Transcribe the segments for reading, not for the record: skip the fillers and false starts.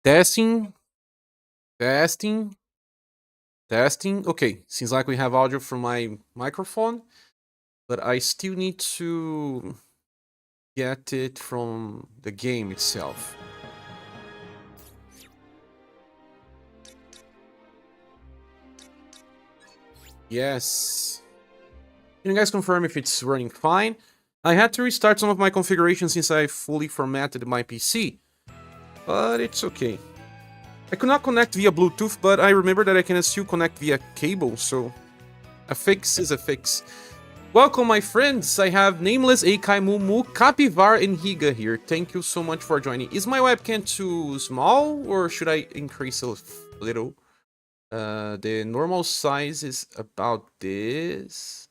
Testing, testing, testing. Okay, seems like we have audio from my microphone, but I still need to get it from the game itself. Yes. Can you guys confirm if it's running fine? I had to restart some of my configurations since I fully formatted my PC, but it's okay. I could not connect via Bluetooth, but I remember that I can still connect via cable, so a fix is a fix. Welcome, my friends. I have Nameless, Eikai, Mumu, Capivara, and Higa here. Thank you so much for joining. Is my webcam too small, or should I increase a little? The normal size is about this.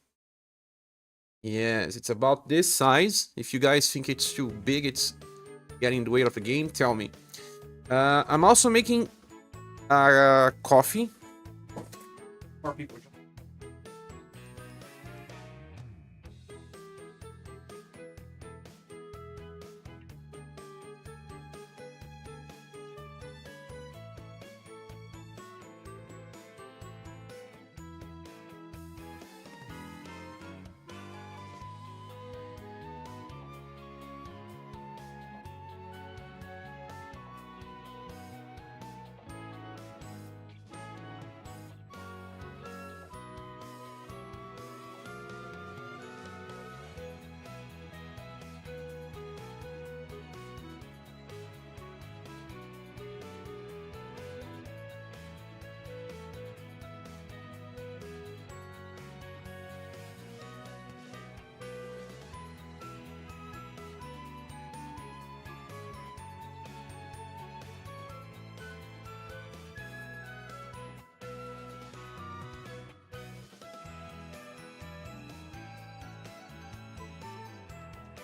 Yes, it's about this size. If you guys think it's too big, it's getting the weight of the game, tell me. I'm also making coffee for people.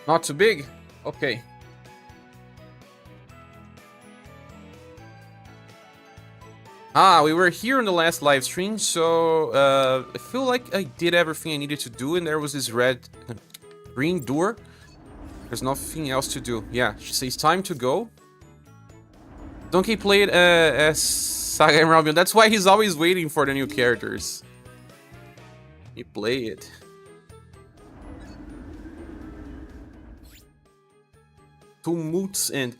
Not too big? Okay. We were here in the last live stream, so I feel like I did everything I needed to do, and there was this green door. There's nothing else to do. Yeah, she says time to go. Donkey played as SaGa and Robin. That's why he's always waiting for the new characters. He play it. Two moots and...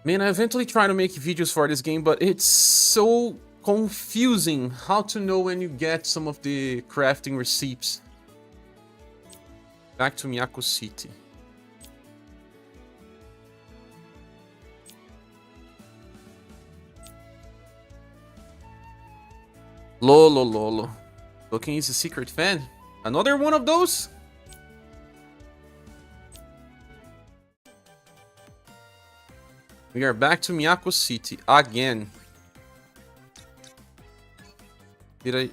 Man, I eventually try to make videos for this game, but it's so confusing how to know when you get some of the crafting receipts. Back to Miyako City. Lolo Lolo. Looking is a secret fan. Another one of those? We are back to Miyako City again. Did I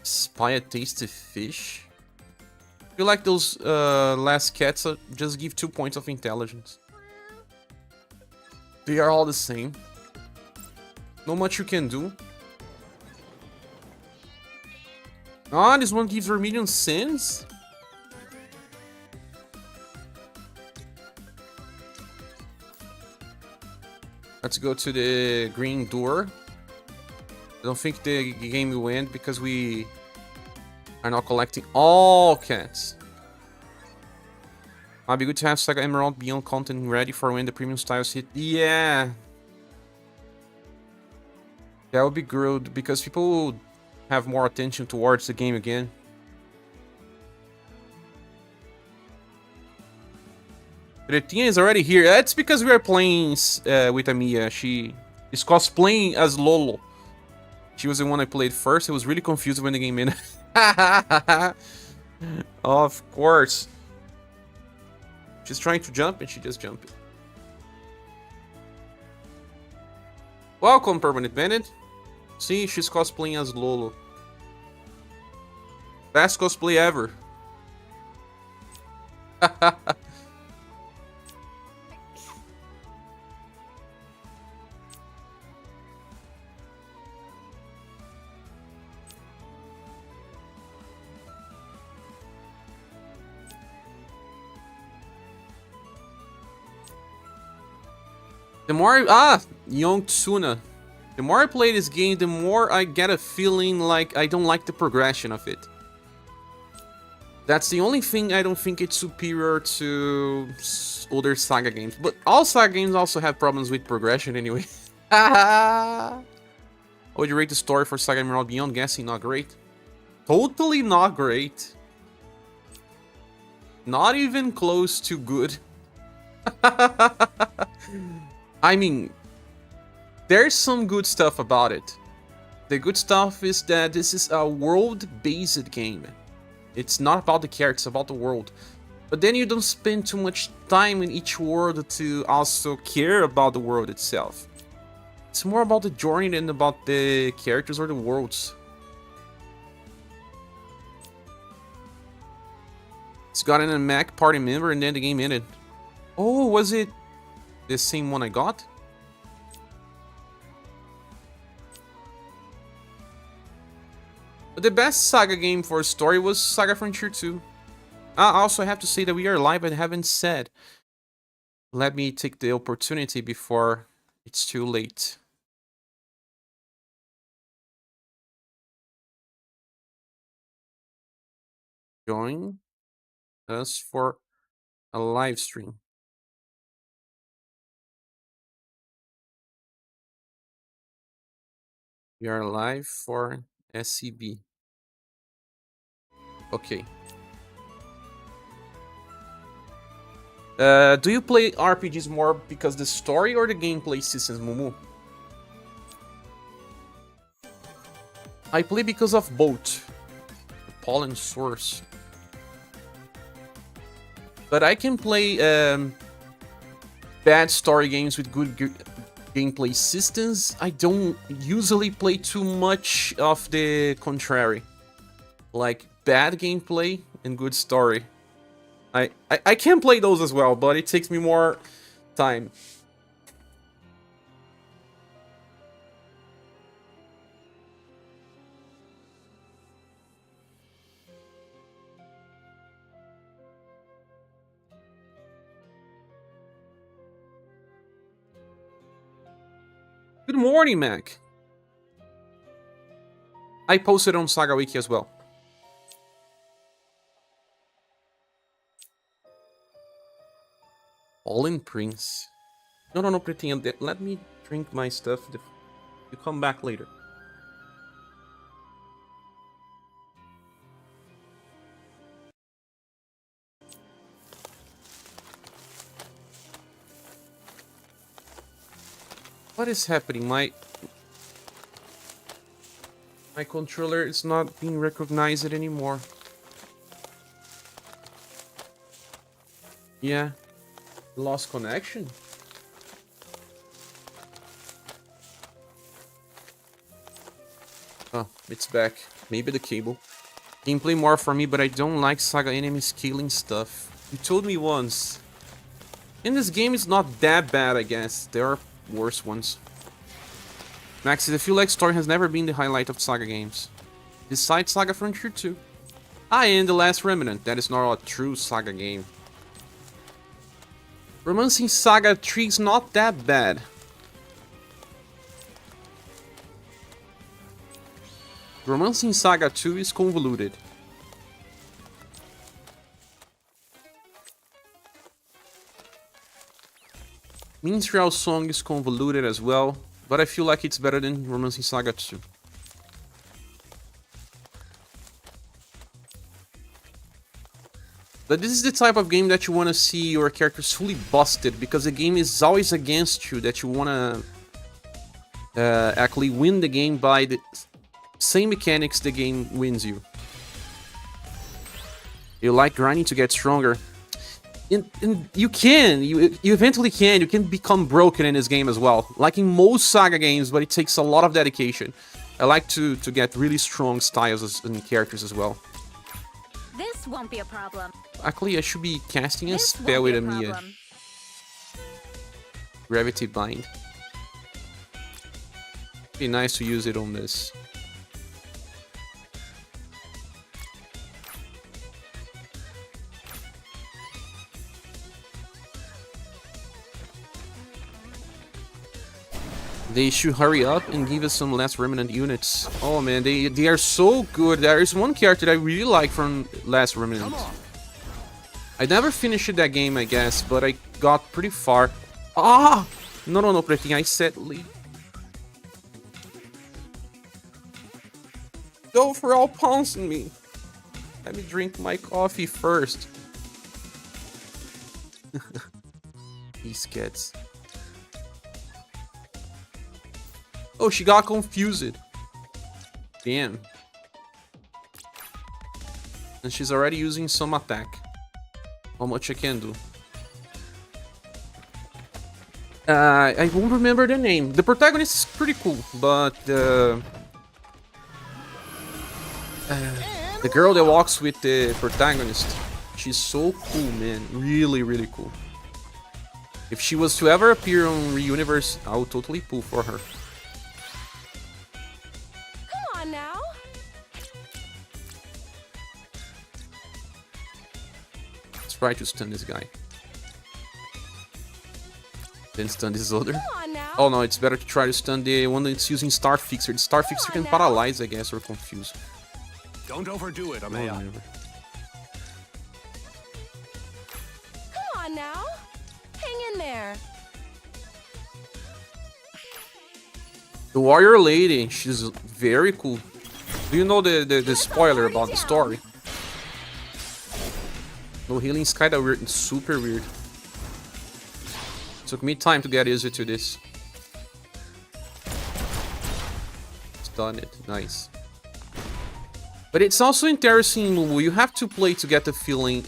spy a tasty fish? I feel like those last cats just give 2 points of intelligence. They are all the same. Not much you can do. Ah, this one gives Vermilion Sins? Let's go to the green door. I don't think the game will end because we are not collecting all cats. Might be good to have SaGa Emerald Beyond content ready for when the premium styles hit. Yeah. That would be good because people will have more attention towards the game again. Retina is already here. That's because we are playing with Ameya. She is cosplaying as Lolo. She was the one I played first. I was really confused when the game ended. Of course. She's trying to jump and she just jumped. Welcome, Permanent Bandit. See, she's cosplaying as Lolo. Best cosplay ever. The more Young Tsuna. The more I play this game, the more I get a feeling like I don't like the progression of it. That's the only thing I don't think it's superior to older SaGa games. But all SaGa games also have problems with progression anyway. How would you rate the story for SaGa Emerald Beyond? Guessing not great. Totally not great. Not even close to good. I mean, there's some good stuff about it. The good stuff is that this is a world-based game. It's not about the characters, it's about the world. But then you don't spend too much time in each world to also care about the world itself. It's more about the journey than about the characters or the worlds. It's got an Mac party member and then the game ended. Oh, was it the same one I got? But the best SaGa game for story was SaGa Frontier 2. I also have to say that we are live and haven't said. Let me take the opportunity before it's too late. Join us for a live stream. We are live for SCB. Okay. Do you play RPGs more because the story or the gameplay systems, Mumu? I play because of both. The pollen source. But I can play bad story games with good gameplay systems. I don't usually play too much of the contrary. Like bad gameplay and good story. I can play those as well, but it takes me more time. Good morning, Mac. I posted on SaGa Wiki as well. Fallen Prince. No, pretend. Let me drink my stuff. You come back later. What is happening? My controller is not being recognized anymore. Yeah. Lost connection? Oh, it's back. Maybe the cable. Gameplay more for me, but I don't like SaGa enemy scaling stuff. You told me once. In this game, it's not that bad, I guess. There are worse ones. Max, I feel like story has never been the highlight of SaGa games. Besides SaGa Frontier 2. And The Last Remnant. That is not a true SaGa game. Romancing SaGa 3 is not that bad. Romancing SaGa 2 is convoluted. Minstrel Song is convoluted as well, but I feel like it's better than Romancing SaGa 2. But this is the type of game that you want to see your characters fully busted, because the game is always against you, that you want to actually win the game by the same mechanics the game wins you. You like grinding to get stronger. And you can, you eventually can, you can become broken in this game as well. Like in most SaGa games, but it takes a lot of dedication. I like to get really strong styles and characters as well. This won't be a problem. Actually, I should be casting a spell with Ameya. Gravity Bind. Be nice to use it on this. They should hurry up and give us some Last Remnant units. Oh man, they are so good. There is one character that I really like from Last Remnant. I never finished that game, I guess, but I got pretty far. Ah! No, Pretinho, I said leave. Go for all pouncing me. Let me drink my coffee first. These kids. Oh, she got confused. Damn. And she's already using some attack. How much I can do? I won't remember the name. The protagonist is pretty cool, but the girl that walks with the protagonist, she's so cool, man. Really, really cool. If she was to ever appear on Reuniverse, I would totally pull for her. Come on now. Let's try to stun this guy. Then stun this other. Come on now. Oh no, it's better to try to stun the one that's using Star Fixer. The Star Fixer can paralyze, I guess, or confuse. Don't overdo it, Ameya. Come on now. Hang in there. The warrior lady, she's very cool. Do you know the spoiler about the story? No healing's kinda weird, it's super weird. Took me time to get used to this. Stun it, nice. But it's also interesting, you have to play to get the feeling,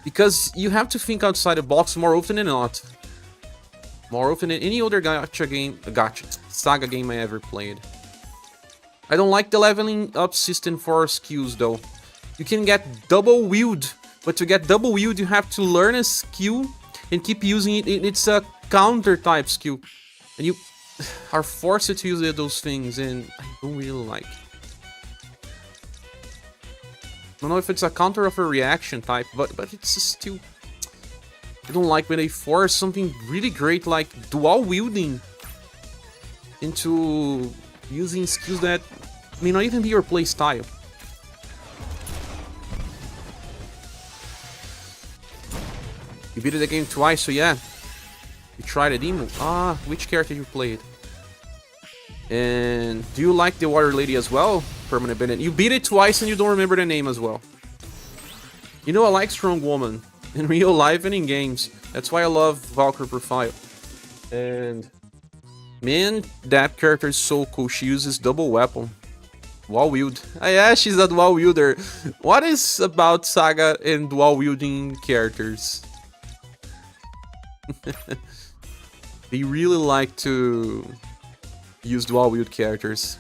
because you have to think outside the box more often than not. More often than any other SaGa game I ever played. I don't like the leveling up system for skills though. You can get double wield, but to get double wield you have to learn a skill and keep using it. It's a counter type skill. And you are forced to use those things, and I don't really like. I don't know if it's a counter of a reaction type, but it's still... I don't like when they force something really great like dual wielding into using skills that may not even be your play style. You beat the game twice, so yeah. You tried a demo. Ah, which character you played? And do you like the Warrior Lady as well? Permanent Bandit. You beat it twice and you don't remember the name as well. You know I like Strong Woman. In real life and in games. That's why I love Valkyrie Profile. And... man, that character is so cool. She uses double weapon. Dual wield. Ah, yeah, she's a dual wielder. What is about SaGa and dual wielding characters? They really like to use dual wield characters.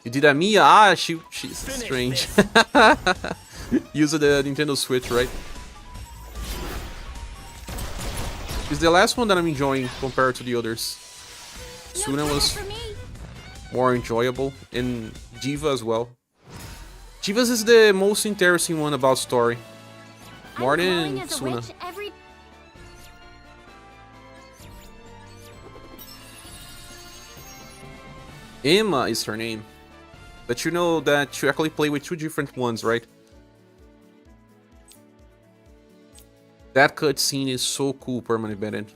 You did Ameya? Ah, she's strange. Use the Nintendo Switch, right? It's the last one that I'm enjoying compared to the others. Suna was more enjoyable, and Diva as well. Divas is the most interesting one about story. More than Suna. Emma is her name. But you know that you actually play with two different ones, right? That cutscene is so cool, Permanent Bandit.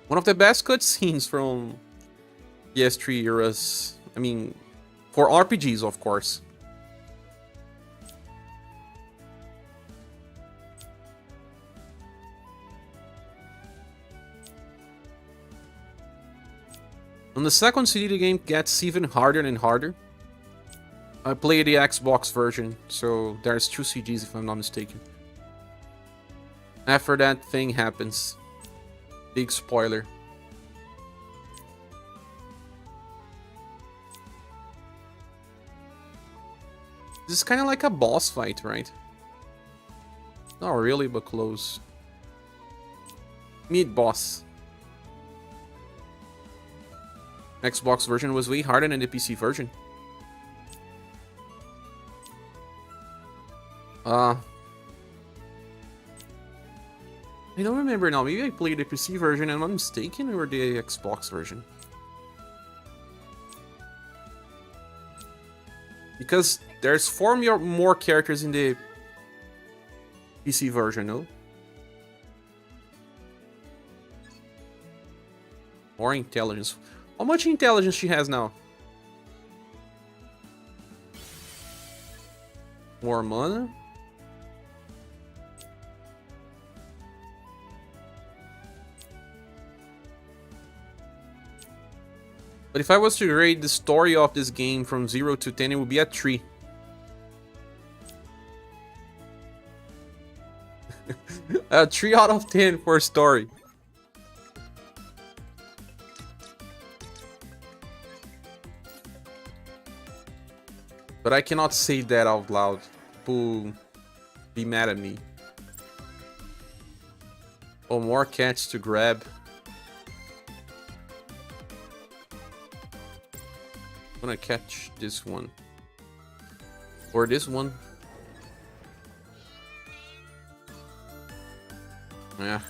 One of the best cutscenes from PS3 eras. I mean, for RPGs, of course. On the second CD, the game gets even harder and harder. I played the Xbox version, so there's 2 CDs if I'm not mistaken. After that thing happens. Big spoiler. This is kind of like a boss fight, right? Not really, but close. Meet boss. Xbox version was way harder than the PC version. I don't remember now. Maybe I played the PC version and I'm mistaken, or the Xbox version. Because there's 4 more characters in the PC version, no? More intelligence. How much intelligence she has now? More mana? But if I was to rate the story of this game from 0 to 10, it would be a 3. A 3 out of 10 for story. But I cannot say that out loud. People be mad at me. Oh, more cats to grab. I'm gonna catch this one. Or this one. Yeah.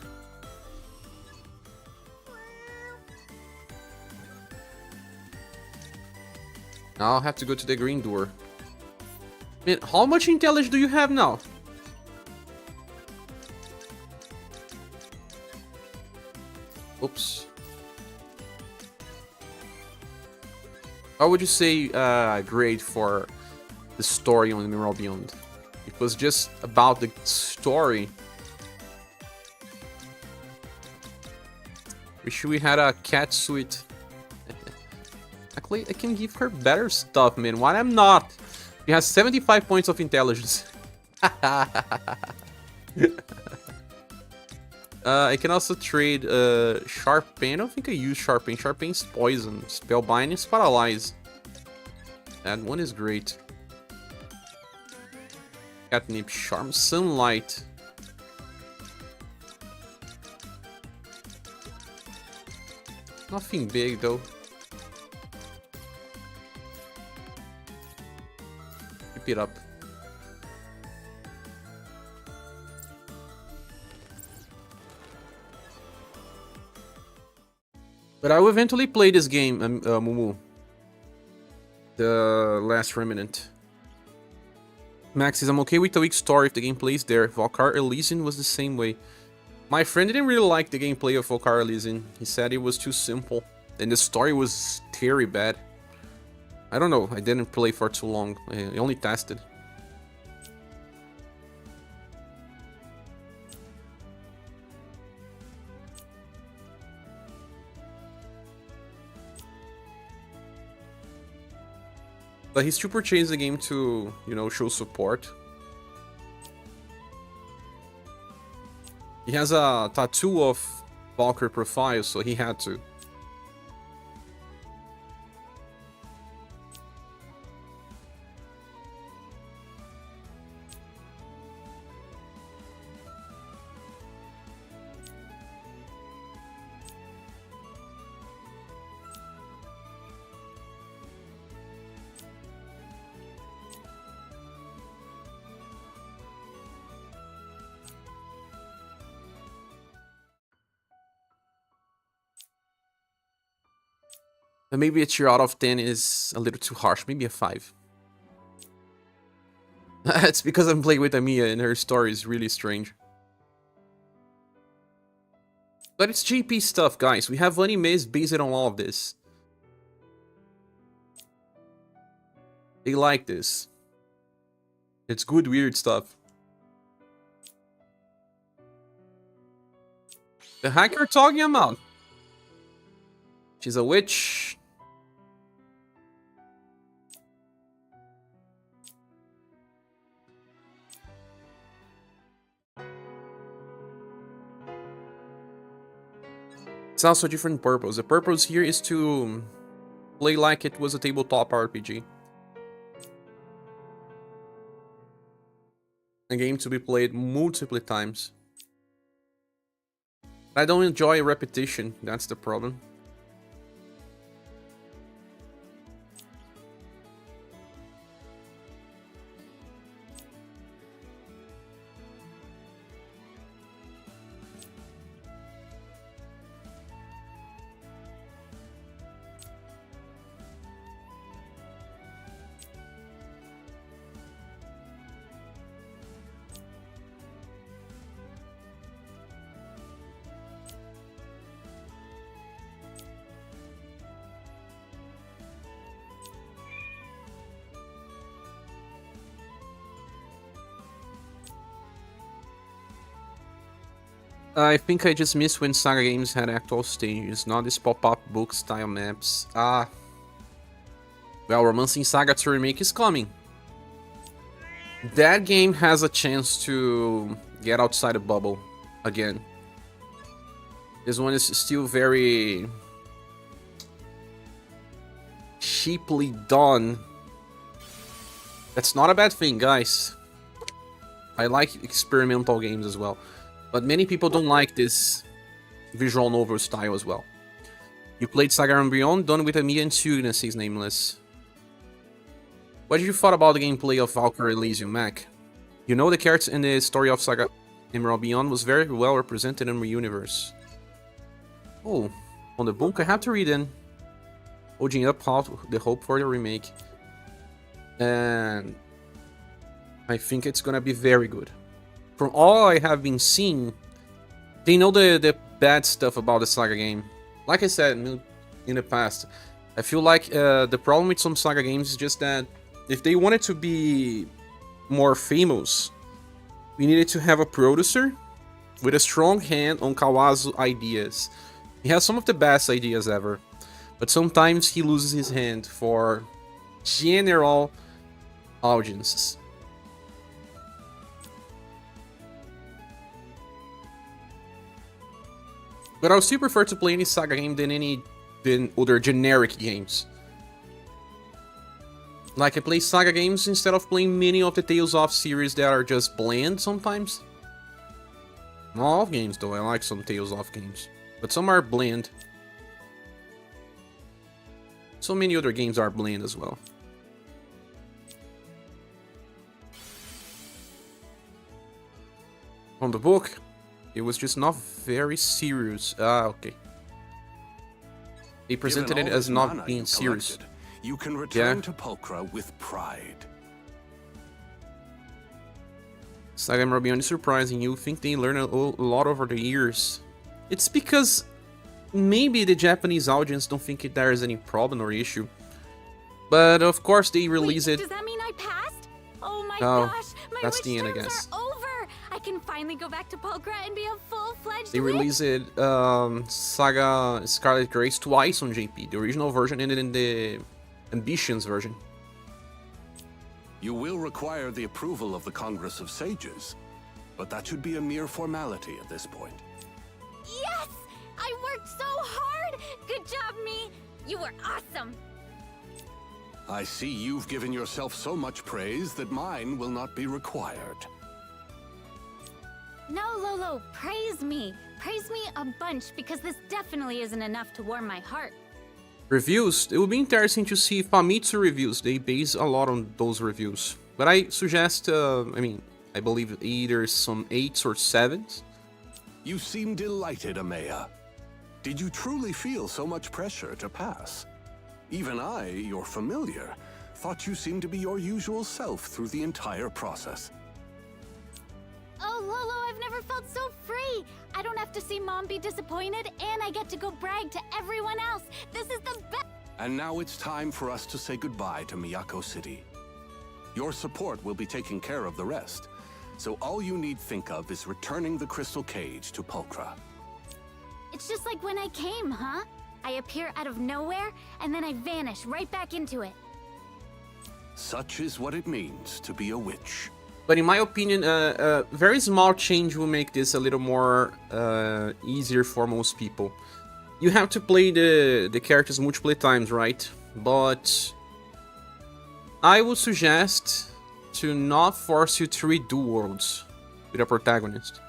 Now I'll have to go to the green door. Man, how much intelligence do you have now? Oops. How would you say grade for the story on Mineral Beyond? It was just about the story. Wish we had a cat suite. Actually, I can give her better stuff, man. Why I'm not? She has 75 points of intelligence. I can also trade Sharp Pain. I don't think I use Sharp Pain. Sharp Pain's poison. Spellbind is paralyze. That one is great. Catnip, Charm, Sunlight. Nothing big though. Keep it up. But I will eventually play this game, Mumu. The Last Remnant. Max says, I'm okay with the weak story if the gameplay is there. Valkyr Elysian was the same way. My friend didn't really like the gameplay of Valkyr Elysian. He said it was too simple. And the story was very bad. I don't know, I didn't play for too long. I only tested. But he still purchased the game to, you know, show support. He has a tattoo of Valkyrie profile, so he had to. But maybe a 3 out of 10 is a little too harsh. Maybe a 5. It's because I'm playing with Ameya and her story is really strange. But it's GP stuff, guys. We have animes based on all of this. They like this. It's good, weird stuff. The heck you're talking about? She's a witch. It's also a different purpose. The purpose here is to play like it was a tabletop RPG. A game to be played multiple times. I don't enjoy repetition, that's the problem. I think I just missed when SaGa games had actual stages, not these pop-up book style maps. Ah. Well, Romancing Saga 2 Remake is coming. That game has a chance to get outside the bubble again. This one is still very cheaply done. That's not a bad thing, guys. I like experimental games as well. But many people don't like this visual novel style as well. You played SaGa and Beyond, done with Ameya and SQEX, says Nameless. What did you thought about the gameplay of Valkyrie Elysium, Mac? You know the characters and the story of SaGa Emerald Beyond was very well represented in the universe. Oh, on the book I have to read in. Holding up the hope for the remake. And I think it's gonna be very good. From all I have been seeing, they know the bad stuff about the SaGa game. Like I said in the past, I feel like the problem with some SaGa games is just that if they wanted to be more famous, we needed to have a producer with a strong hand on Kawazu's ideas. He has some of the best ideas ever, but sometimes he loses his hand for general audiences. But I would still prefer to play any SaGa game than other generic games. Like I play SaGa games instead of playing many of the Tales of series that are just bland sometimes. Not all of games though, I like some Tales of games. But some are bland. So many other games are bland as well. On the book, it was just not very serious. Ah, okay. They presented it as not being serious. You can return to Pulchra with pride. SaGa Emerald Beyond is surprising. You think they learn a lot over the years. It's because maybe the Japanese audience don't think there is any problem or issue. But of course they release it. Does that mean I passed? Oh my Oh, gosh, my that's wish the end, I terms guess. are over. I can finally go back to Pulchra and be a full-fledged They witch. released it, SaGa Scarlet Grace twice on JP. The original version and then the Ambitions version. You will require the approval of the Congress of Sages, but that should be a mere formality at this point. Yes! I worked so hard! Good job, me! You were awesome! I see you've given yourself so much praise that mine will not be required. No, Lolo, praise me. Praise me a bunch, because this definitely isn't enough to warm my heart. Reviews. It will be interesting to see Famitsu reviews. They base a lot on those reviews. But I suggest, I believe either some 8s or 7s. You seem delighted, Ameya. Did you truly feel so much pressure to pass? Even I, your familiar, thought you seemed to be your usual self through the entire process. Oh, Lolo, I've never felt so free! I don't have to see Mom be disappointed, and I get to go brag to everyone else! This is the best! And now it's time for us to say goodbye to Miyako City. Your support will be taking care of the rest, so all you need think of is returning the crystal cage to Pulchra. It's just like when I came, huh? I appear out of nowhere, and then I vanish right back into it. Such is what it means to be a witch. But in my opinion, a very small change will make this a little more easier for most people. You have to play the characters multiple times, right? But I would suggest to not force you to redo worlds with a protagonist.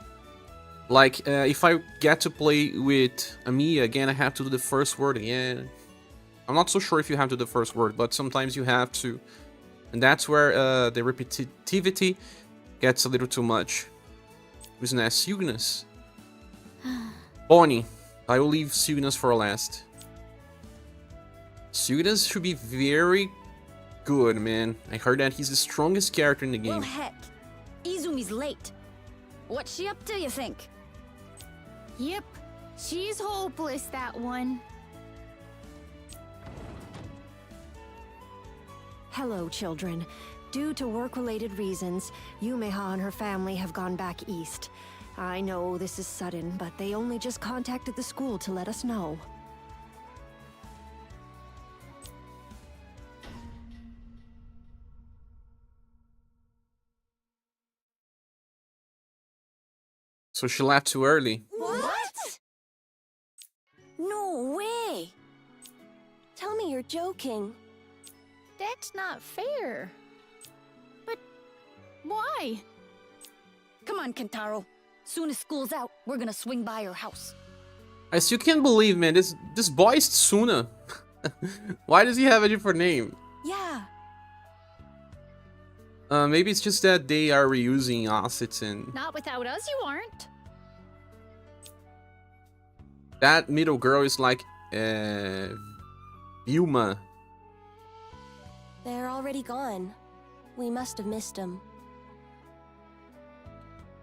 Like, if I get to play with Ameya again, I have to do the first word again. I'm not so sure if you have to do the first word, but sometimes you have to. And that's where the repetitivity gets a little too much. Who's next? SQEX. Bonnie. I will leave SQEX for last. SQEX should be very good, man. I heard that he's the strongest character in the game. Well, heck. Izumi's late. What's she up to, you think? Yep, she's hopeless, that one. Hello, children. Due to work-related reasons, Yumeha and her family have gone back east. I know this is sudden, but they only just contacted the school to let us know. So she left too early. What? No way! Tell me you're joking. That's not fair. But why? Come on, Kentaro. Soon as school's out, we're gonna swing by your house. I still can't believe, man, this boy is Tsuna. Why does he have a different name? Yeah. Maybe it's just that they are reusing assets and... Not without us, you aren't. That middle girl is like, Yuma. They're already gone. We must have missed them.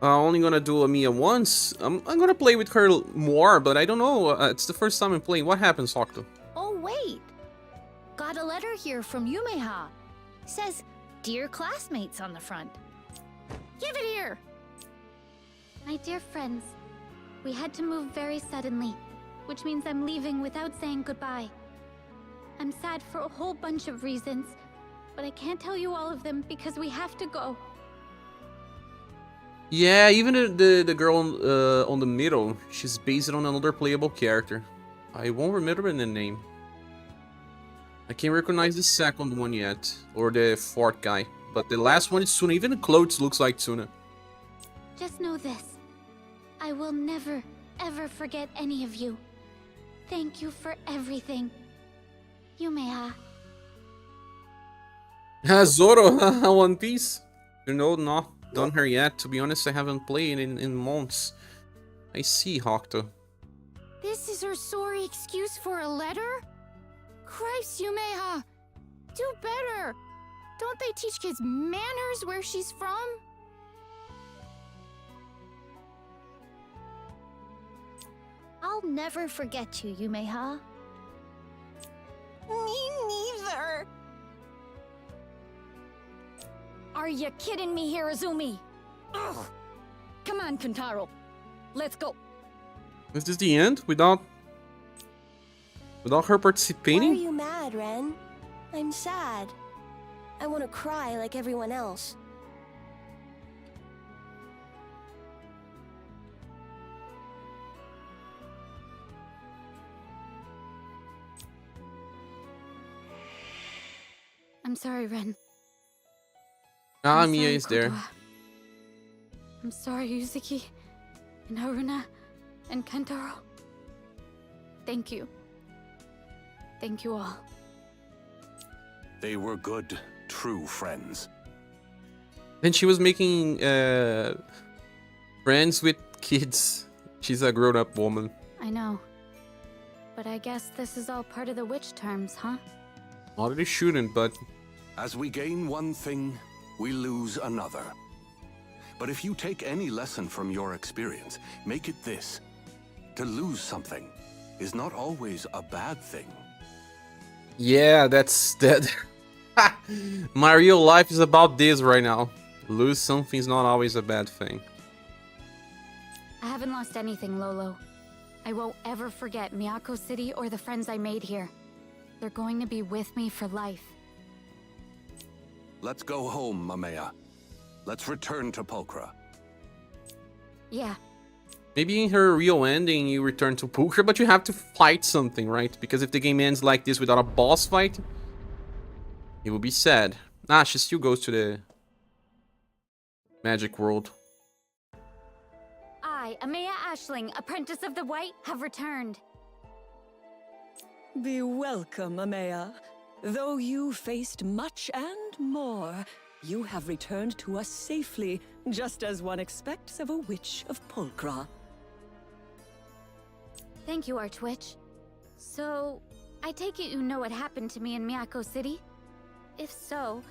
Only gonna do Ameya once. I'm gonna play with her more, but I don't know. It's the first time I'm playing. What happens, Hokuto? Oh, wait. Got a letter here from Yumeha. Says, "Dear classmates" on the front. Give it here! My dear friends, we had to move very suddenly, which means I'm leaving without saying goodbye. I'm sad for a whole bunch of reasons, but I can't tell you all of them because we have to go. Yeah, even the girl on the middle, she's based on another playable character. I won't remember the name. I can't recognize the second one yet, or the fourth guy. But the last one is Tsuna. Even the clothes looks like Tsuna. Just know this. I will never, ever forget any of you. Thank you for everything. Yumeha. Zoro, One Piece. You know, not done her yet. To be honest, I haven't played in months. I see, Hokuto. This is her sorry excuse for a letter? Christ, Yumeha! Do better! Don't they teach kids manners where she's from? I'll never forget you, Yumeha. Me neither. Are you kidding me here, Izumi? Ugh. Come on, Kentaro. Let's go. Is this the end? Without her Why are participating? you mad, Ren? I'm sad. I want to cry like everyone else. I'm sorry, Ren. Ah, I'm Mia sorry, is there. Kotoa. I'm sorry, Yuzuki, and Haruna, and Kentaro. Thank you. Thank you all. They were good, true friends. Then she was making friends with kids. She's a grown-up woman. I know. But I guess this is all part of the witch terms, huh? Not that it shouldn't, but As we gain one thing, we lose another. But if you take any lesson from your experience, make it this. To lose something is not always a bad thing. yeah, that's that. My real life is about this right now. Lose something is not always a bad thing. I haven't lost anything, Lolo. I won't ever forget Miyako City or the friends I made here. They're going to be with me for life. Let's go home, Ameya. Let's return to Pulchra. Yeah, Maybe in her real ending you return to Pulchra, but you have to fight something, right? Because if the game ends like this without a boss fight, it will be sad. Ah, she still goes to the magic world. I, Ameya Ashling, Apprentice of the White, have returned. Be welcome, Ameya. Though you faced much and more, you have returned to us safely, just as one expects of a witch of Pulchra. Thank you, Archwitch. So, I take it you know what happened to me in Miyako City? If so,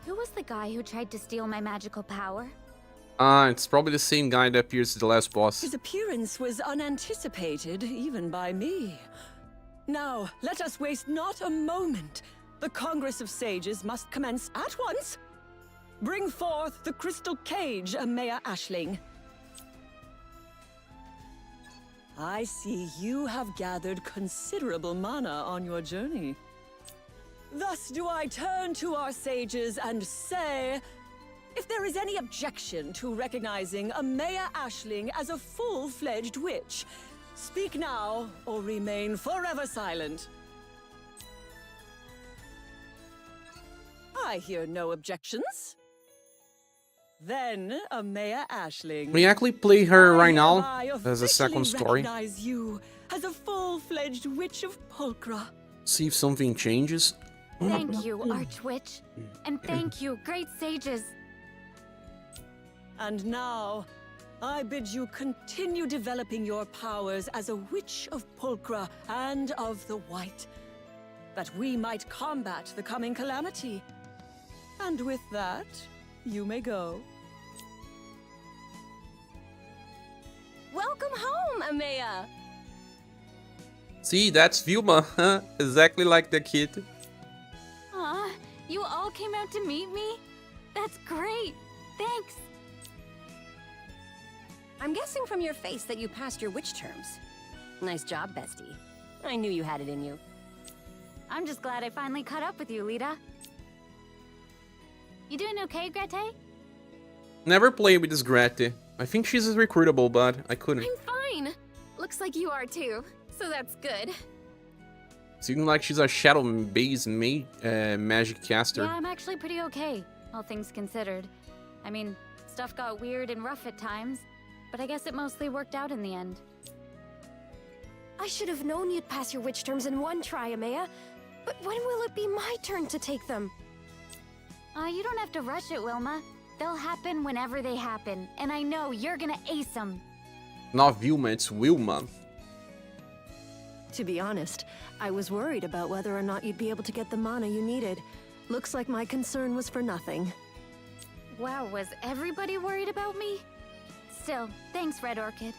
who was the guy who tried to steal my magical power? Ah, it's probably the same guy that appears as the last boss. His appearance was unanticipated, even by me. Now, let us waste not a moment. The Congress of Sages must commence at once. Bring forth the crystal cage, Ameya Ashling. I see you have gathered considerable mana on your journey. Thus do I turn to our sages and say, if there is any objection to recognizing Ameya Ashling as a full-fledged witch, speak now or remain forever silent. I hear no objections. Then, Ameya Ashling. We actually play her I right now hereby as a second officially story. recognize you as a full-fledged witch of Pulchra. See if something changes. Thank you, Archwitch. And thank you, great sages. And now, I bid you continue developing your powers as a witch of Pulchra and of the White, that we might combat the coming calamity. And with that, you may go. Welcome home, Ameya! See, that's Vilma. Exactly like the kid. Aw, you all came out to meet me? That's great. Thanks. I'm guessing from your face that you passed your witch terms. Nice job, bestie. I knew you had it in you. I'm just glad I finally caught up with you, Lita. You doing okay, Grete? Never played with this Grete. I think she's recruitable, but I couldn't. I'm fine. Looks like you are too, so that's good. Seems like she's a shadow-based magic caster. Yeah, I'm actually pretty okay, all things considered. I mean, stuff got weird and rough at times, but I guess it mostly worked out in the end. I should have known you'd pass your witch terms in one try, Ameya. But when will it be my turn to take them? You don't have to rush it, Wilma. They'll happen whenever they happen, and I know you're gonna ace them. Not Vilma, it's Wilma. To be honest, I was worried about whether or not you'd be able to get the mana you needed. Looks like my concern was for nothing. Wow, was everybody worried about me? Still, thanks, Red Orchid.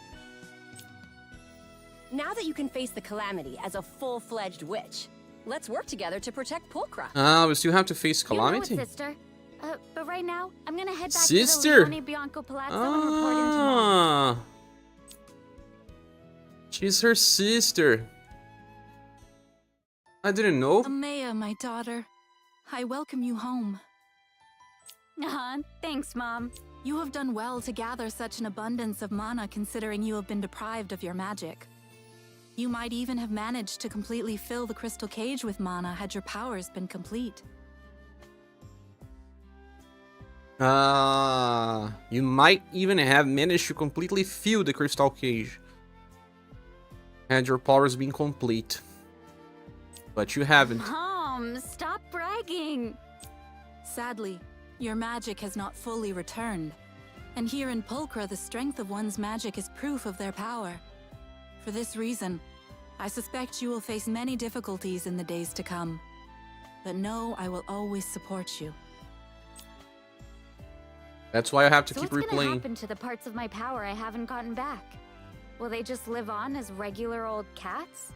Now that you can face the calamity as a full-fledged witch, let's work together to protect Pulchra. We still have to face Calamity? You know it, sister. But right now, I'm gonna head back Sister? to the Leone Bianco Palazzo and report in tomorrow. She's her sister. I didn't know. Ameya, my daughter, I welcome you home. Thanks, Mom. You have done well to gather such an abundance of mana considering you have been deprived of your magic. You might even have managed to completely fill the crystal cage with mana had your powers been complete. You might even have managed to completely fill the crystal cage had your powers been complete. But you haven't. Mom, stop bragging. Sadly, your magic has not fully returned. And here in Pulchra, the strength of one's magic is proof of their power. For this reason, I suspect you will face many difficulties in the days to come. But know I will always support you. That's why I have to So keep what's gonna replaying. happen to the parts of my power I haven't gotten back? Will they just live on as regular old cats?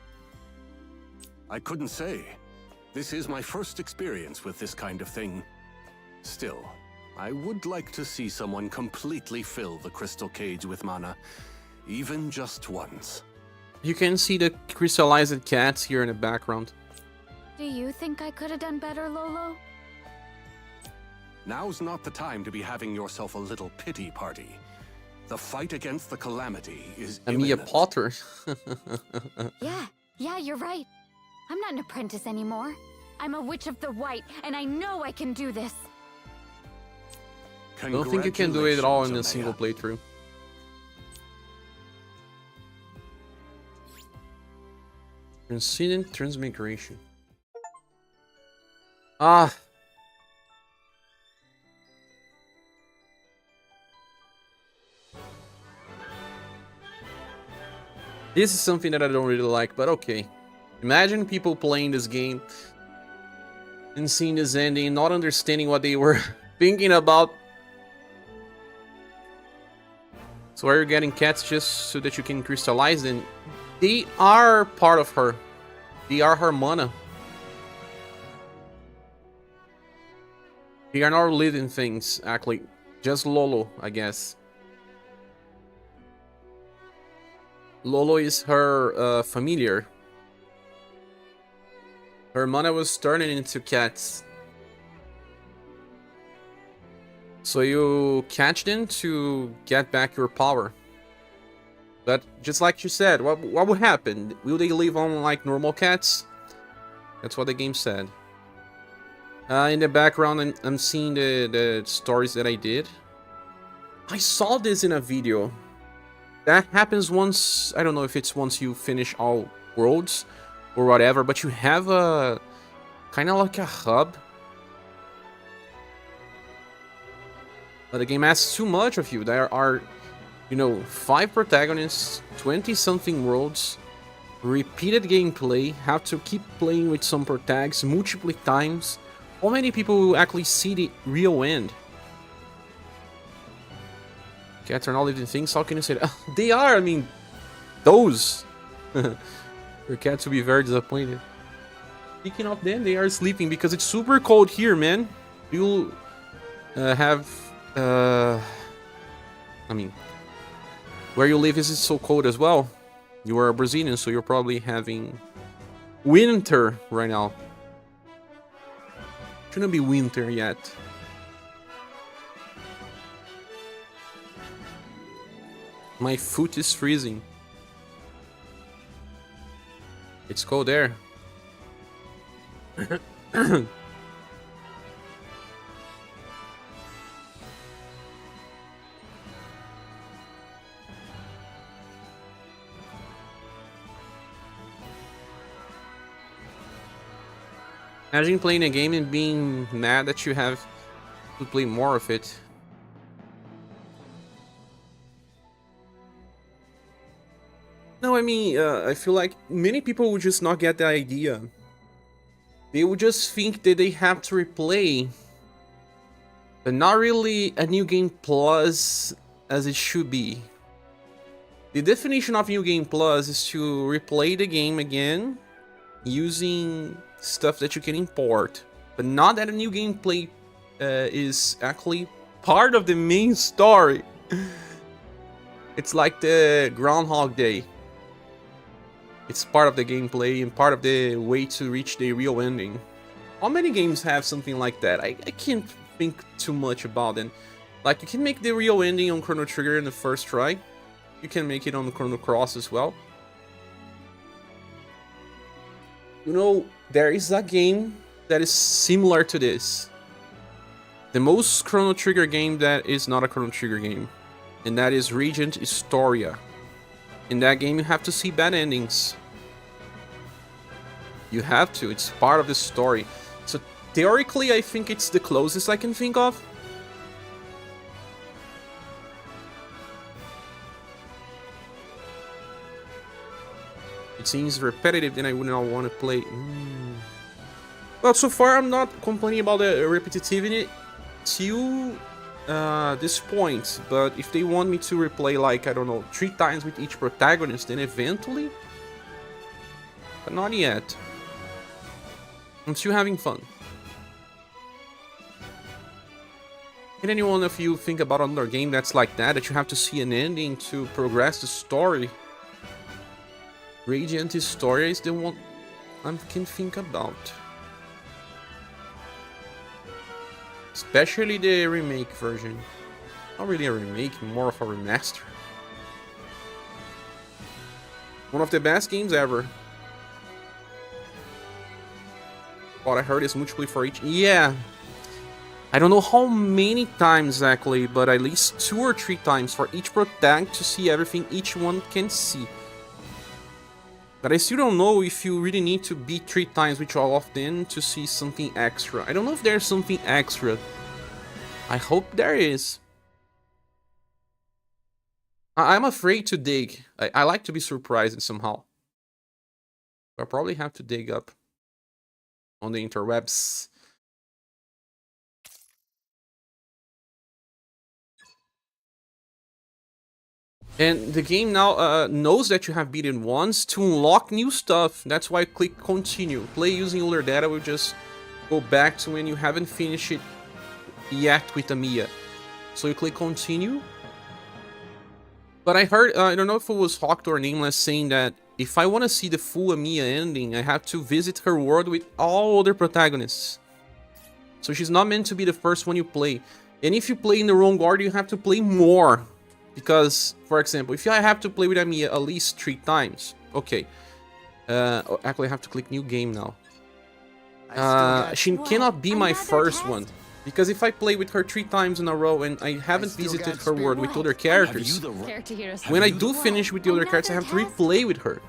I couldn't say. This is my first experience with this kind of thing. Still, I would like to see someone completely fill the crystal cage with mana, even just once. You can see the crystallized cats here in the background. Do you think I could have done better, Lolo? Now's not the time to be having yourself a little pity party. The fight against the calamity is Ameya imminent. Potter. Yeah, you're right. I'm not an apprentice anymore. I'm a witch of the white, and I know I can do this. I don't think you can do it all in a Congratulations, single Ameya. playthrough. Transcendent Transmigration. This is something that I don't really like, but okay. Imagine people playing this game and seeing this ending, not understanding what they were thinking about. So are you getting cats just so that you can crystallize them? They are part of her. They are her mana. They are not living things, actually. Just Lolo, I guess. Lolo is her familiar. Her mana was turning into cats. So you catch them to get back your power. But just like you said, what will happen? Will they live on like normal cats? That's what the game said. In the background, I'm seeing the stories that I did. I saw this in a video. That happens once, I don't know if it's once you finish all worlds or whatever, but you have a kind of like a hub. But the game asks too much of you. There are, you know, 5 protagonists, 20-something worlds, repeated gameplay, have to keep playing with some protags multiple times. How many people will actually see the real end? Cats are not living things, how can you say that? They are, I mean, those. Your cats will be very disappointed. Speaking of them, they are sleeping because it's super cold here, man. You'll have... I mean, where you live is so cold as well. You are a Brazilian, so you're probably having winter right now. Shouldn't be winter yet. My foot is freezing. It's cold there. Imagine playing a game and being mad that you have to play more of it. No, I mean, I feel like many people would just not get the idea. They would just think that they have to replay, but not really a new game plus as it should be. The definition of new game plus is to replay the game again using stuff that you can import, but not that a new gameplay is actually part of the main story. It's like the Groundhog Day. It's part of the gameplay and part of the way to reach the real ending. How many games have something like that? I can't think too much about it. Like, you can make the real ending on Chrono Trigger in the first try. You can make it on Chrono Cross as well. You know, there is a game that is similar to this. The most Chrono Trigger game that is not a Chrono Trigger game. And that is Regent Historia. In that game you have to see bad endings. You have to, it's part of the story. So theoretically I think it's the closest I can think of. It seems repetitive, then I would not want to play. Well, so far I'm not complaining about the repetitivity till this point, but if they want me to replay, like, I don't know, 3 times with each protagonist, then eventually, but not yet. I'm still having fun. Can any one of you think about another game that's like that you have to see an ending to progress the story? Radiant Historia is the one I can think about. Especially the remake version. Not really a remake, more of a remaster. One of the best games ever. What I heard is multiplayer for each. Yeah. I don't know how many times exactly, but at least 2 or 3 times for each protag to see everything each one can see. But I still don't know if you really need to beat 3 times with all of them to see something extra. I don't know if there's something extra. I hope there is. I'm afraid to dig. I like to be surprised somehow. I'll probably have to dig up on the interwebs. And the game now knows that you have beaten once to unlock new stuff. That's why I click continue. Play using older data will just go back to when you haven't finished it yet with Ameya. So you click continue. But I heard, I don't know if it was Hawked or Nameless saying that if I want to see the full Ameya ending, I have to visit her world with all other protagonists. So she's not meant to be the first one you play. And if you play in the wrong order, you have to play more. Because, for example, if I have to play with Ameya at least 3 times, okay. Actually, I have to click new game now. She cannot be my first one. Because if I play with her 3 times in a row and I haven't visited her world with other characters, when I do finish with the other characters, I have to replay with her.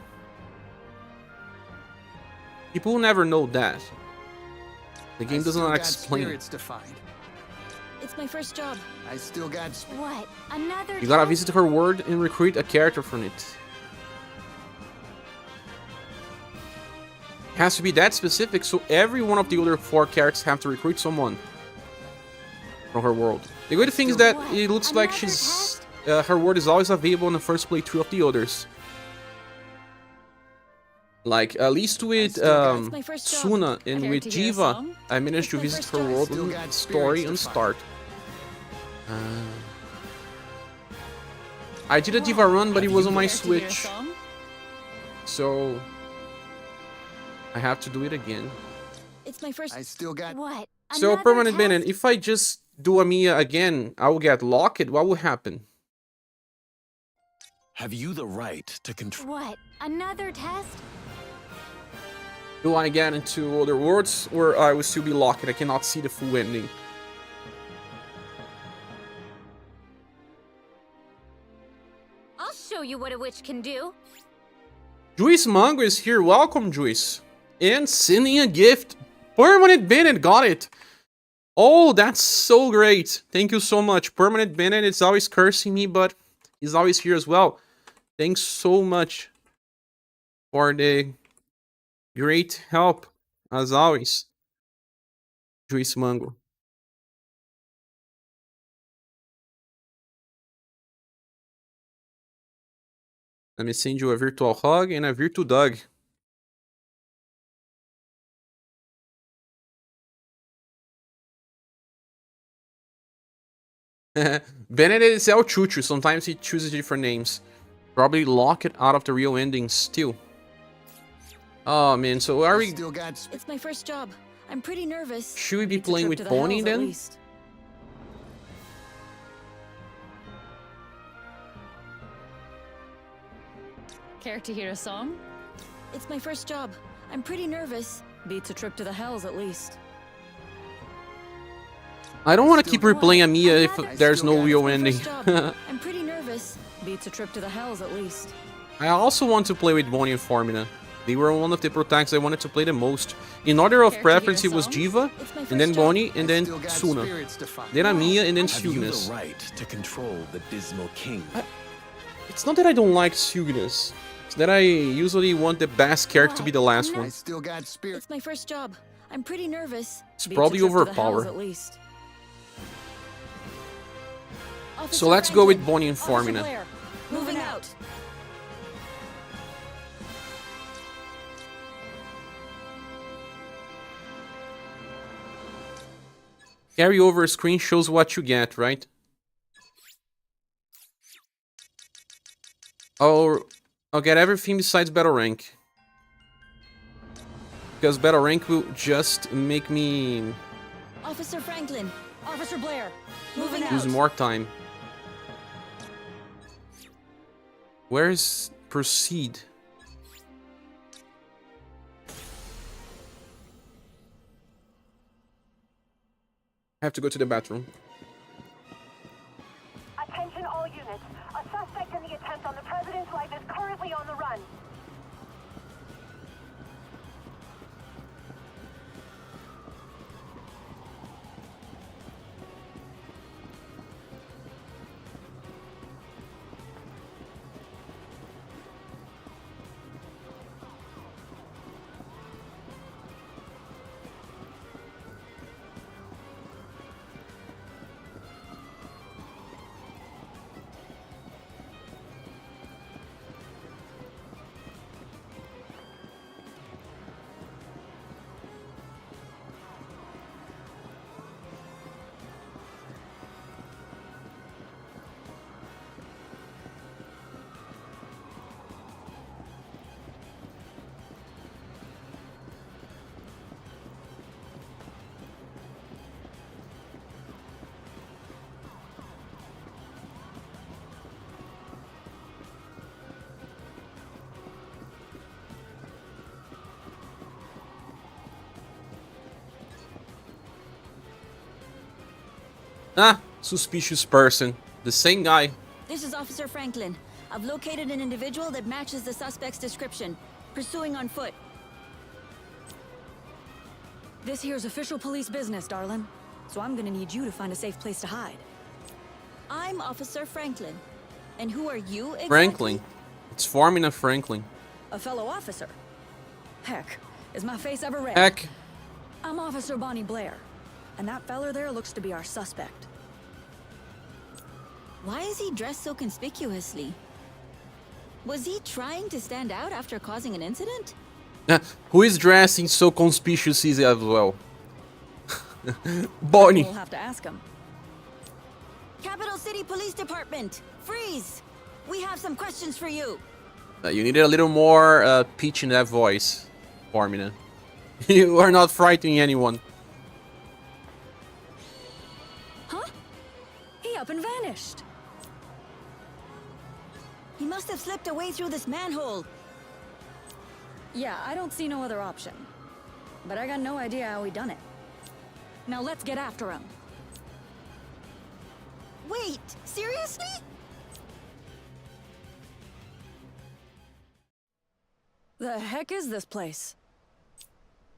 People will never know that. The game does not explain it. It's my first job. I still got what? Another You gotta visit her world and recruit a character from it. It has to be that specific, so every one of the other 4 characters have to recruit someone from her world. The good thing is that it looks like she's her world is always available in the first playthrough of the others. Like, at least with Suna and with Jiva, I managed to visit her world and story and start. I did a Jiva run, but it was on my Switch. So I have to do it again. It's my first. I still got what? So, Permanent Bandit, if I just do Ameya again, I will get locked. What will happen? Have you the right to control? What? Another test? Do I get into other worlds, or I will still be locked? I cannot see the full ending. I'll show you what a witch can do. Juice Mango is here. Welcome, Juice. And sending a gift. Permanent Bandit got it. Oh, that's so great. Thank you so much. Permanent Bandit is always cursing me, but he's always here as well. Thanks so much for the great help, as always. Juice Mango. Let me send you a virtual hug and a virtual dog. Benedict is El Chuchu. Sometimes he chooses different names. Probably lock it out of the real ending still. Oh man, so are we... It's my first job. I'm pretty nervous. Should we be playing with Bonnie then? Care to hear a song? It's my first job. I'm pretty nervous. Beats a trip to the hells at least. I don't want to keep replaying Ameya if there's no real ending. I'm pretty nervous. Beats a trip to the hells at least. I also want to play with Bonnie and Formina. They were one of the protagonists I wanted to play the most. In order of preference, it was Jiva, and then Bonnie, and then Suna. Then Ameya, and then Cygnus. Right to control the Dismal King. It's not that I don't like Cygnus. It's that I usually want the best character to be the last one. It's my first job. I'm pretty nervous. It's probably overpowered. So let's go with Bonnie and Formina. Moving out. Carry over screen shows what you get, right? Oh, I'll get everything besides battle rank. Because battle rank will just make me... Officer Franklin, Officer Blair, moving out. Lose more time. Where's proceed? I have to go to the bathroom. Attention all units. A suspect in the attempt on the president's life is currently on the run. Ah, suspicious person. The same guy. This is Officer Franklin. I've located an individual that matches the suspect's description. Pursuing on foot. This here's official police business, darling. So I'm gonna need you to find a safe place to hide. I'm Officer Franklin. And who are you exactly? Franklin. It's Formina Franklin. A fellow officer. Heck, is my face ever red? Heck. I'm Officer Bonnie Blair. And that feller there looks to be our suspect. Why is he dressed so conspicuously? Was he trying to stand out after causing an incident? Who is dressing so conspicuously as well? Bonnie. We'll have to ask him. Capital City Police Department, freeze! We have some questions for you. You needed a little more pitch in that voice, Formina. You are not frightening anyone. Huh? He up and vanished. He must have slipped away through this manhole. Yeah, I don't see no other option. But I got no idea how he done it. Now let's get after him. Wait, seriously? The heck is this place?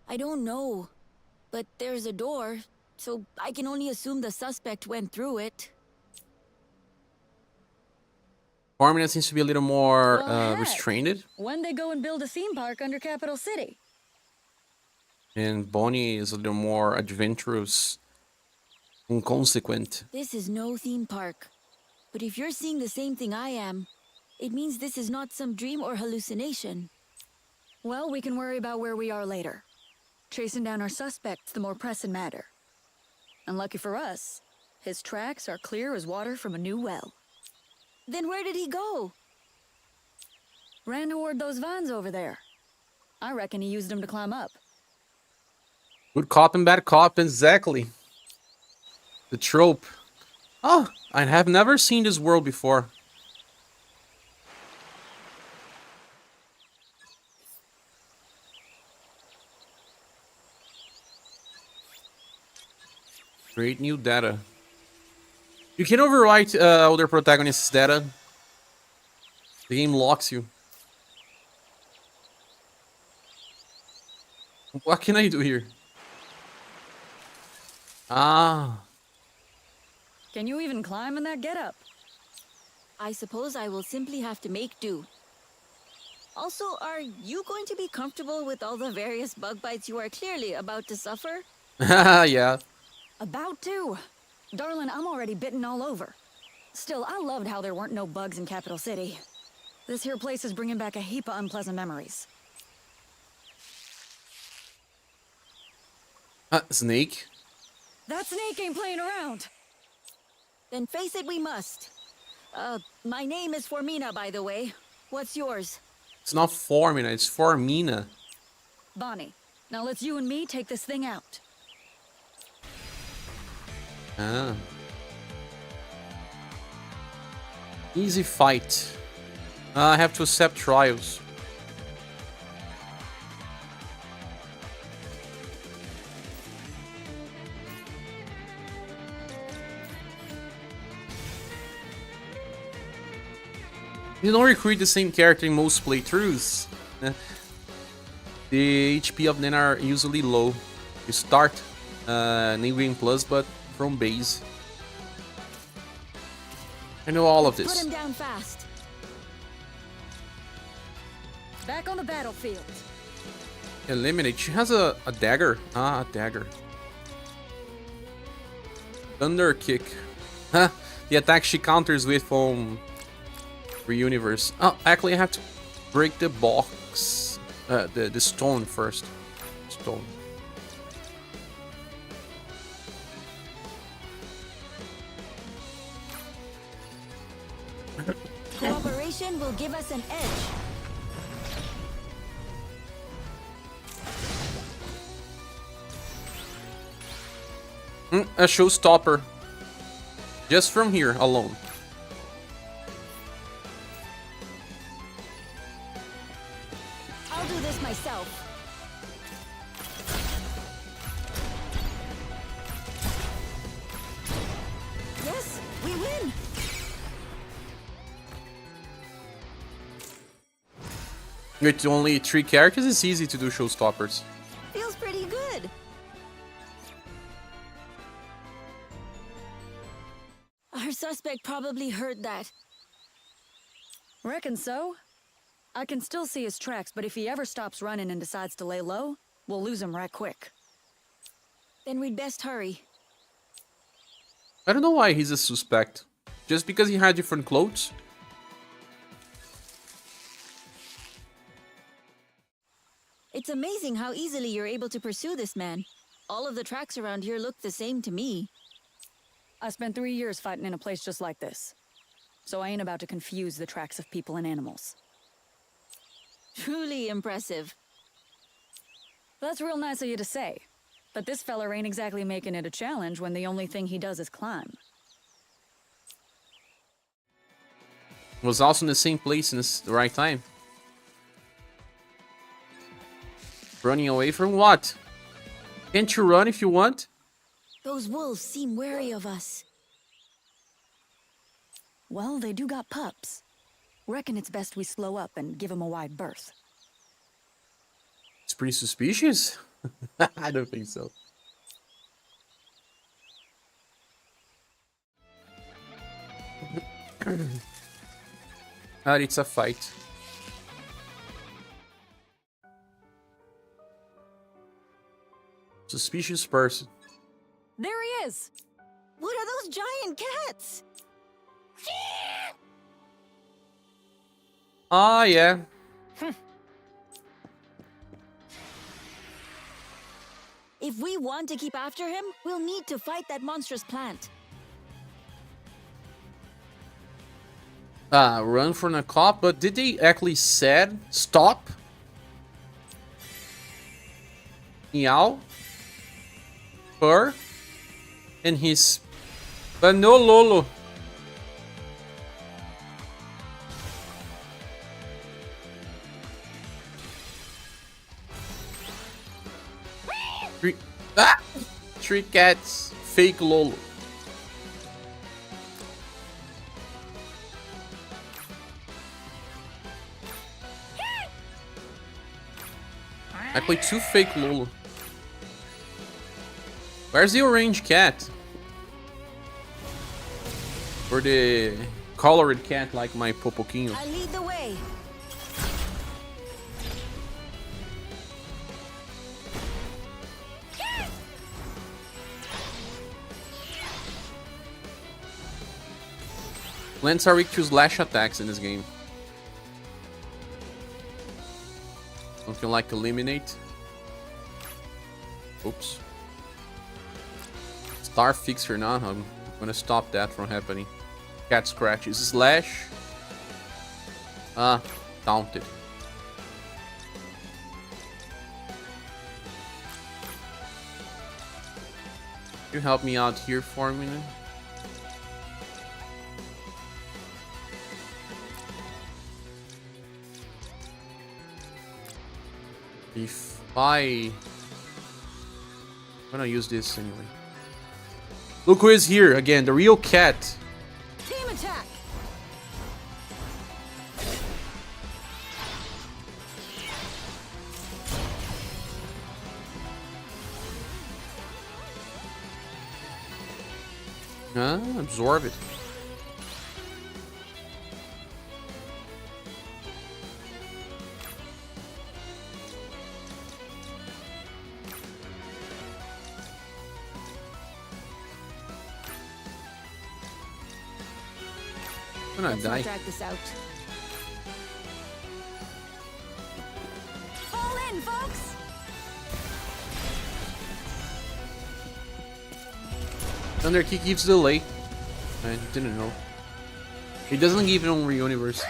I don't know. But there's a door, so I can only assume the suspect went through it. Formina seems to be a little more Well, heck. restrained. When they go and build a theme park under Capital City? And Bonnie is a little more adventurous, inconsequent. This is no theme park. But if you're seeing the same thing I am, it means this is not some dream or hallucination. Well, we can worry about where we are later. Chasing down our suspect's the more pressing matter. And lucky for us, his tracks are clear as water from a new well. Then where did he go? Ran toward those vines over there. I reckon he used them to climb up. Good cop and bad cop, exactly. The trope. Oh, I have never seen this world before. Create new data. You can overwrite other protagonists' data. The game locks you. What can I do here? Ah. Can you even climb in that getup? I suppose I will simply have to make do. Also, are you going to be comfortable with all the various bug bites you are clearly about to suffer? Yeah. About to. Darling, I'm already bitten all over. Still, I loved how there weren't no bugs in Capital City. This here place is bringing back a heap of unpleasant memories. Snake? That snake ain't playing around. Then face it we must. My name is Formina, by the way. What's yours? It's not Formina, it's Formina. Bonnie, now let's you and me take this thing out. Ah. Easy fight. I have to accept trials. You don't recruit the same character in most playthroughs. The HP of them are usually low. You start New Game Plus, but from base. I know all of Put this. him down fast. Back on the battlefield. Eliminate. She has a dagger. Ah, a dagger. Thunder kick. Huh. The attack she counters with from Universe. Oh, actually I have to break the box. The stone first. Stone. Cooperation will give us an edge. A showstopper. Just from here alone. I'll do this myself. We win! With only 3 characters, it's easy to do showstoppers. Feels pretty good. Our suspect probably heard that. Reckon so? I can still see his tracks, but if he ever stops running and decides to lay low, we'll lose him right quick. Then we'd best hurry. I don't know why he's a suspect. Just because he had different clothes? It's amazing how easily you're able to pursue this man. All of the tracks around here look the same to me. I spent 3 years fighting in a place just like this. So I ain't about to confuse the tracks of people and animals. Truly impressive. That's real nice of you to say. But this feller ain't exactly making it a challenge when the only thing he does is climb. Was also in the same place in the right time. Running away from what? Can't you run if you want? Those wolves seem wary of us. Well, they do got pups. Reckon it's best we slow up and give them a wide berth. It's pretty suspicious. I don't think so. Ah, it's a fight. Suspicious person. There he is! What are those giant cats? Ah, yeah. If we want to keep after him, we'll need to fight that monstrous plant. Run from a cop, but did they actually said stop? Meow. Purr. And his... But no Lolo. Three cats. Fake Lolo. I played 2 fake Lolo. Where's the orange cat? Or the colored cat like my Popoquinho? I lead the way. Plants are weak to slash attacks in this game. Something like eliminate. Oops. Star fixer now. I'm gonna stop that from happening. Cat scratches. Slash. Taunted. You help me out here for a minute. If I'm gonna use this anyway. Look who is here again, the real cat. Team attack. Absorb it. I'm gonna die. Drag this out. Fall in, folks! Thunder Kick gives delay. I didn't know. It doesn't give it on Reuniverse.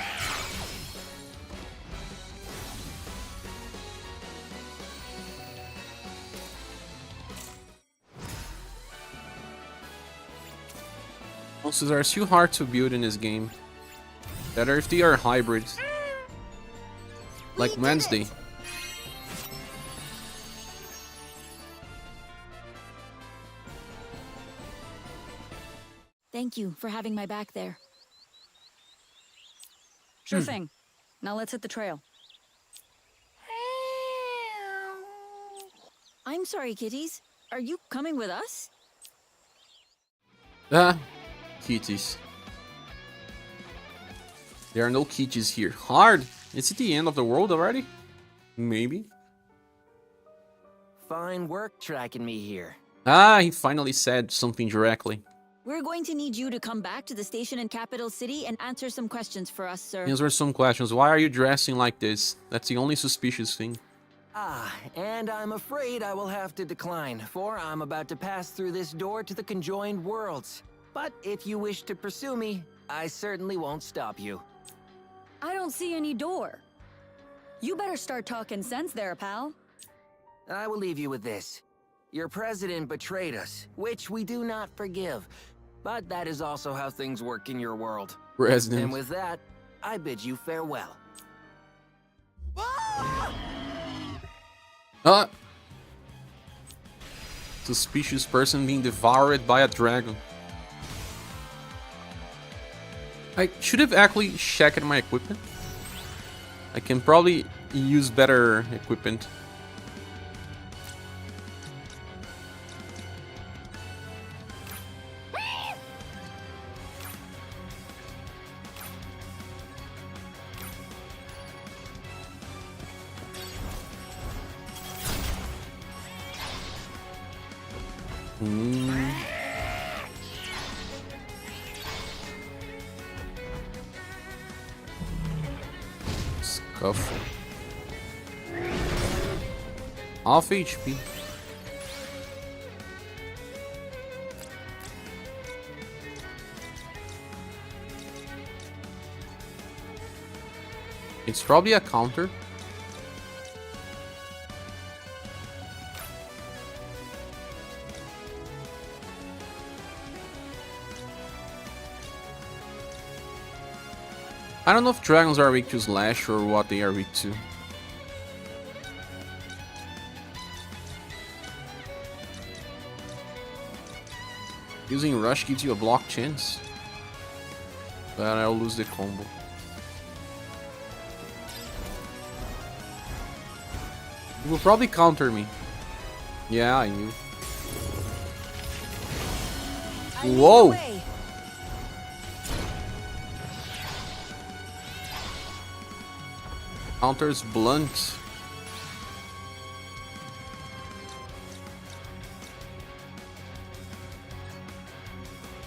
Monsters are too hard to build in this game. Better if they are hybrids. Like Wednesday. Thank you for having my back there. Sure thing. Now let's hit the trail. I'm sorry, kitties. Are you coming with us? Ah, kitties. There are no kitties here. Hard. Is it the end of the world already? Maybe. Fine work tracking me here. Ah, he finally said something directly. We're going to need you to come back to the station in Capital City and answer some questions for us, sir. Answer some questions. Why are you dressing like this? That's the only suspicious thing. Ah, and I'm afraid I will have to decline, for I'm about to pass through this door to the conjoined worlds. But if you wish to pursue me, I certainly won't stop you. I don't see any door. You better start talking sense there, pal. I will leave you with this. Your president betrayed us, which we do not forgive. But that is also how things work in your world. President. And with that, I bid you farewell. Ah! Suspicious person being devoured by a dragon. I should have actually checked my equipment. I can probably use better equipment. Scuffle. Half HP. It's probably a counter. I don't know if dragons are weak to slash or what they are weak to. Using rush gives you a block chance, but I'll lose the combo. He will probably counter me. Yeah, I knew. Whoa! Counters blunt.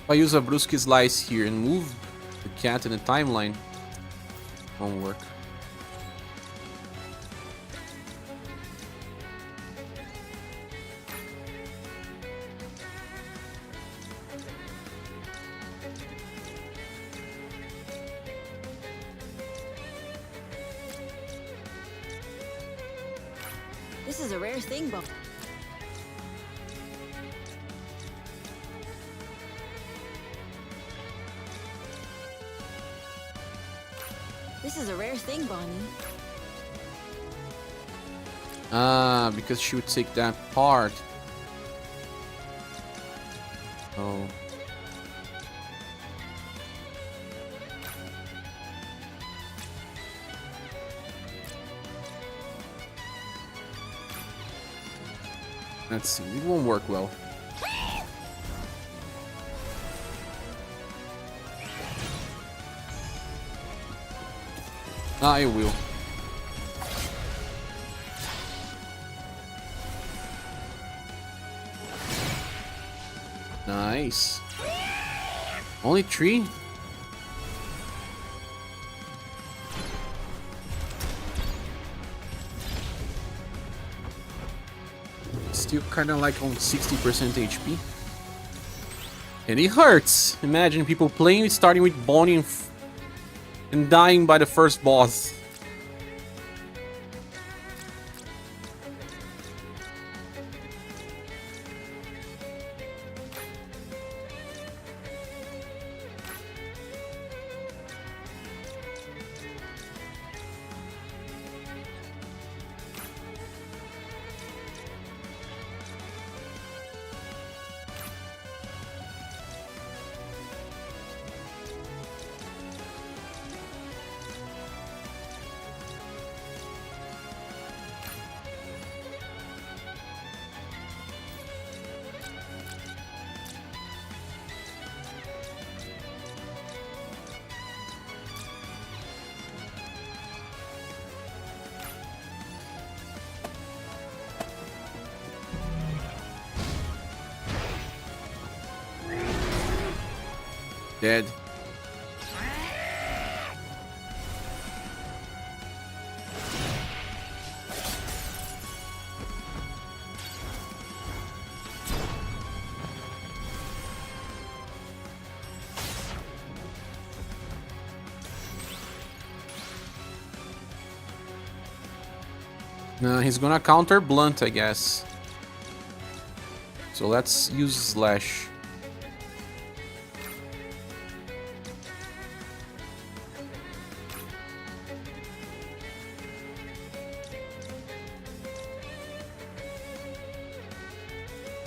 If I use a Brusque Slice here and move the cat in the timeline, won't work. This is a rare thing, Bob. This is a rare thing, Bonnie. Ah, because she would take that part. Oh. Let's see, it won't work well. Ah, it will. Nice. Only 3? Still kind of like on 60% HP. And it hurts. Imagine people playing, starting with Bonnie and dying by the first boss. Dead. He's gonna counter Blunt, I guess. So let's use Slash.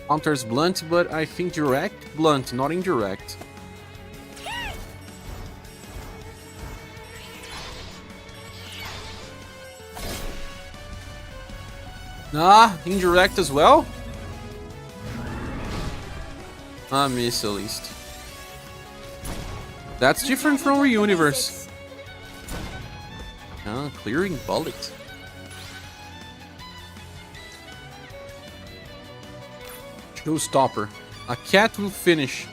Counters Blunt, but I think direct Blunt, not indirect. Ah, indirect as well? I miss at least. That's different from our universe. Ah, clearing bullet. Showstopper. A cat will finish.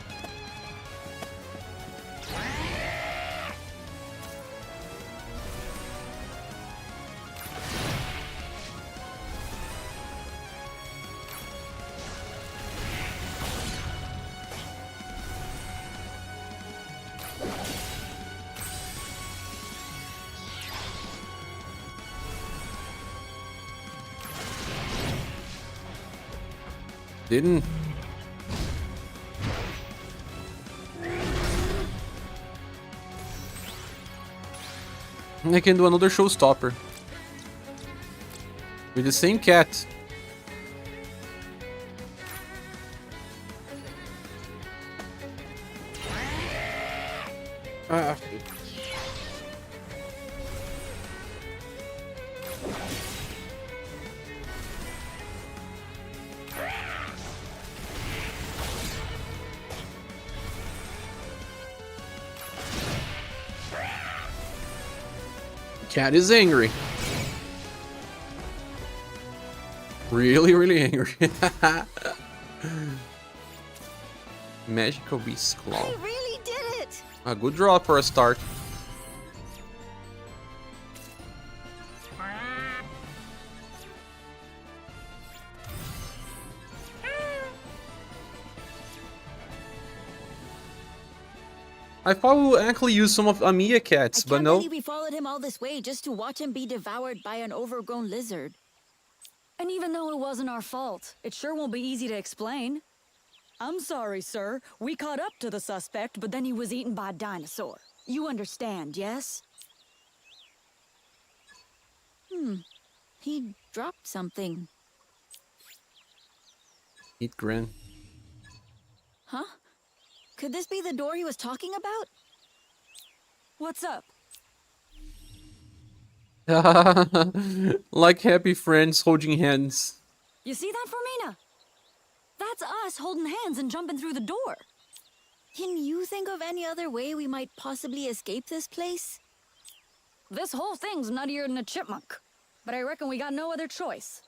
Didn't. I can do another showstopper. With the same cat. Ah. Cat is angry. Really, really angry. Magical Beast Claw. I really did it! A good draw for a start. I thought we would actually use some of Ameya cats, but no. I can't believe we followed him all this way just to watch him be devoured by an overgrown lizard. And even though it wasn't our fault, it sure won't be easy to explain. I'm sorry, sir. We caught up to the suspect, but then he was eaten by a dinosaur. You understand, yes? He dropped something. Eat Grin. Huh? Could this be the door he was talking about? What's up? Like happy friends holding hands. You see that, Fermina? That's us holding hands and jumping through the door. Can you think of any other way we might possibly escape this place? This whole thing's nuttier than a chipmunk. But I reckon we got no other choice.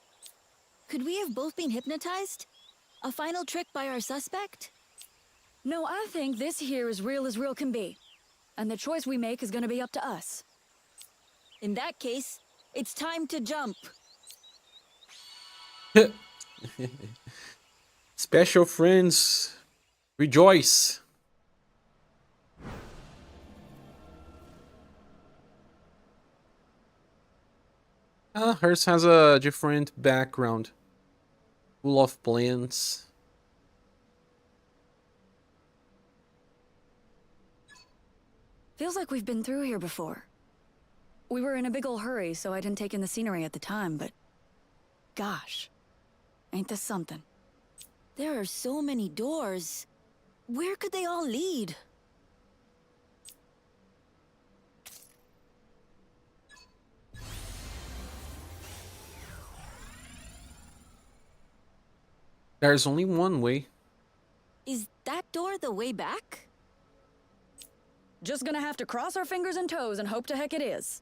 Could we have both been hypnotized? A final trick by our suspect? No, I think this here is real as real can be. And the choice we make is gonna be up to us. In that case, it's time to jump. Special friends, rejoice. Hers has a different background. Full of plants. Feels like we've been through here before. We were in a big ol' hurry, so I didn't take in the scenery at the time, but... Gosh, ain't this something? There are so many doors. Where could they all lead? There's only one way. Is that door the way back? Just gonna have to cross our fingers and toes and hope to heck it is.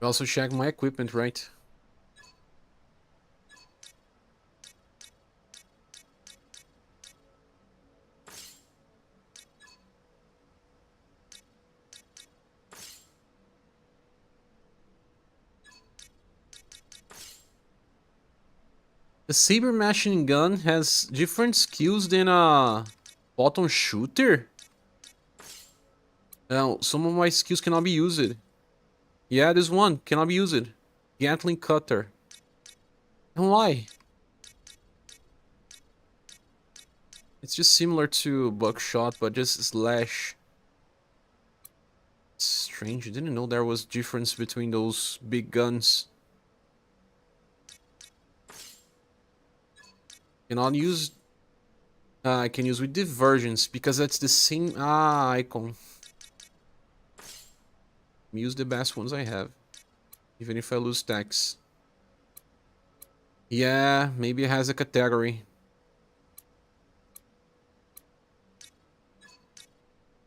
I also check my equipment, right? The saber machine gun has different skills than a bottom shooter? Now, some of my skills cannot be used. Yeah, this one cannot be used. Gatling cutter. And why? It's just similar to buckshot, but just slash. It's strange. I didn't know there was difference between those big guns. Cannot use. I can use with divergence because that's the same icon. Use the best ones I have, even if I lose stacks. Yeah, maybe it has a category.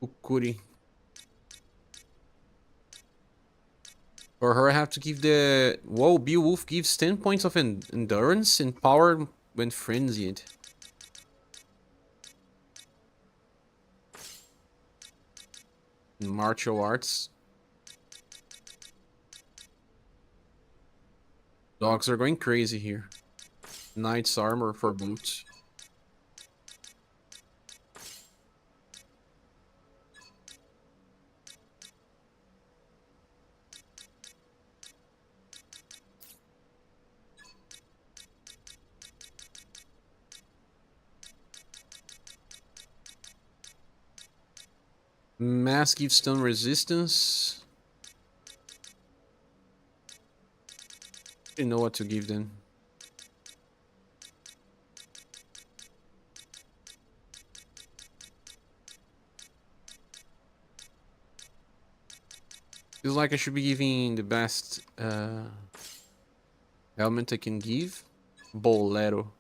Ukuri. For her, I have to give the... Whoa, Beowulf gives 10 points of endurance and power when frenzied. Martial arts. Dogs are going crazy here. Knight's armor for boots. Mass gives stun resistance. Didn't know what to give then. Feels like I should be giving the best element I can give. Bolero.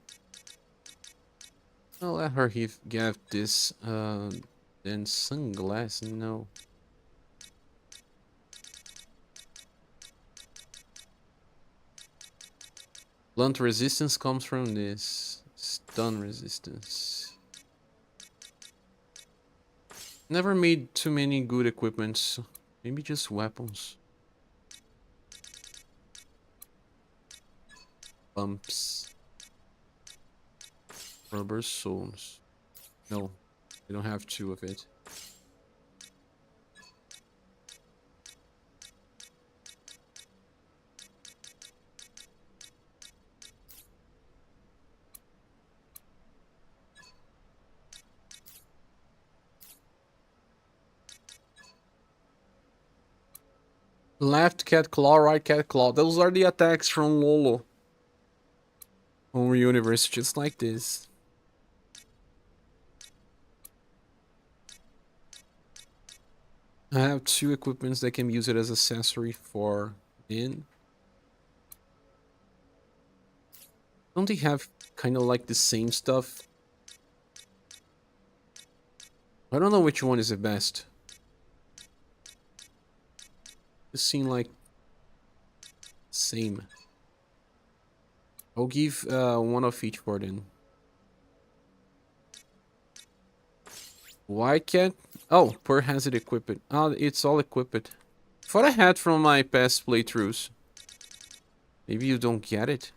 I'll let her give this. Then sunglass, no. Blunt resistance comes from this. Stun resistance. Never made too many good equipments. Maybe just weapons. Bumps. Rubber soles. No. We don't have two of it. Left cat claw, right cat claw. Those are the attacks from Lolo. On Universe, just like this. I have two equipments that can use it as accessory for in. Don't they have kind of like the same stuff? I don't know which one is the best. It seems like same. I'll give one of each for then. White cat. Oh, Per has it equipped. Oh, it's all equipped. Thought I had from my past playthroughs. Maybe you don't get it.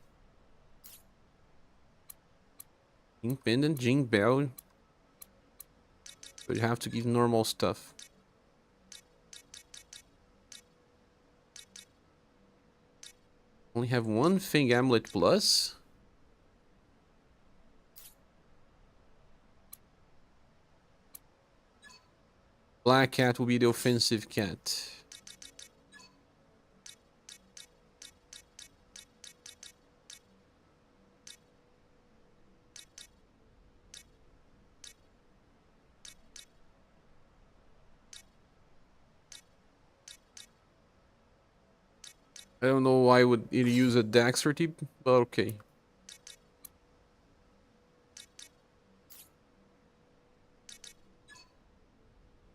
King Pendant, Jing Bell. But you have to give normal stuff. Only have one thing, Amulet Plus. Black cat will be the offensive cat. I don't know why would it use a dexterity, but okay.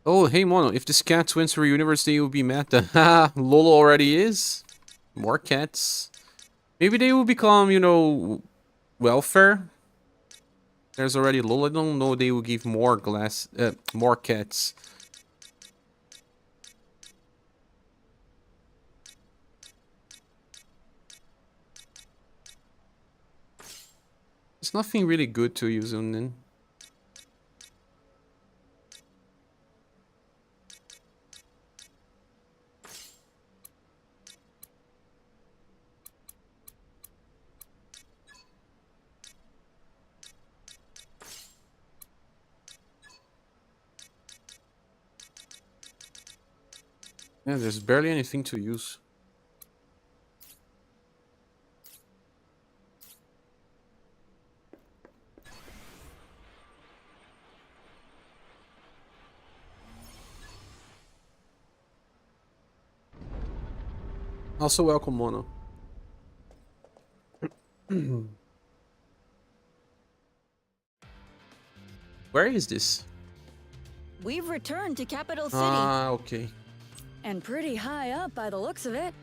Oh, hey Mono, if this cat wins for Universe, they will be meta. Haha, Lolo already is. More cats. Maybe they will become, you know, welfare. There's already Lolo. I don't know they will give more more cats. There's nothing really good to use on then. Yeah, there's barely anything to use. Also welcome, Mono. Where is this? We've returned to Capital City. Ah, okay. And pretty high up by the looks of it.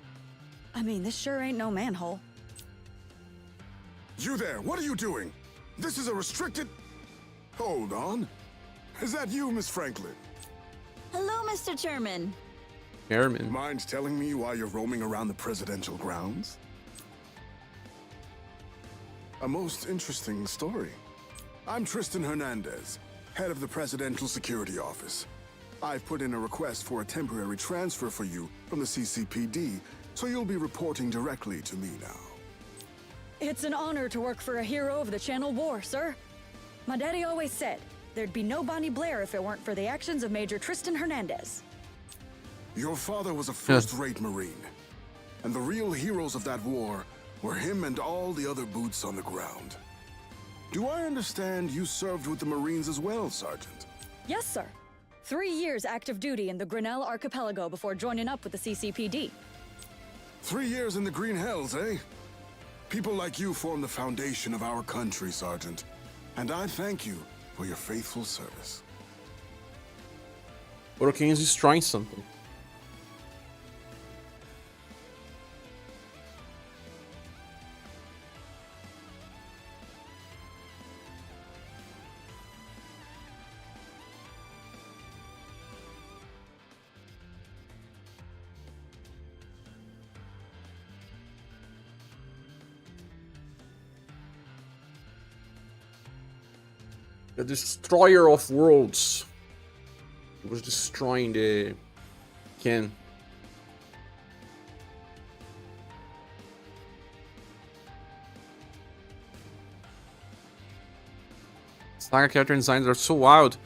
I mean, this sure ain't no manhole. You there, what are you doing? This is a restricted... Hold on. Is that you, Miss Franklin? Hello, Mr. Chairman. Chairman. Mind telling me why you're roaming around the presidential grounds? A most interesting story. I'm Tristan Hernandez, head of the Presidential Security Office. I've put in a request for a temporary transfer for you from the CCPD, so you'll be reporting directly to me now. It's an honor to work for a hero of the Channel War, sir. My daddy always said there'd be no Bonnie Blair if it weren't for the actions of Major Tristan Hernandez. Your father was a first-rate Marine, and the real heroes of that war were him and all the other boots on the ground. Do I understand you served with the Marines as well, Sergeant? Yes, sir. 3 years active duty in the Grinnell Archipelago before joining up with the CCPD. 3 years in the Green Hells, eh? People like you form the foundation of our country, Sergeant. And I thank you for your faithful service. Orokin is destroying something. The destroyer of worlds. It was destroying the Ken. SaGa character designs are so wild.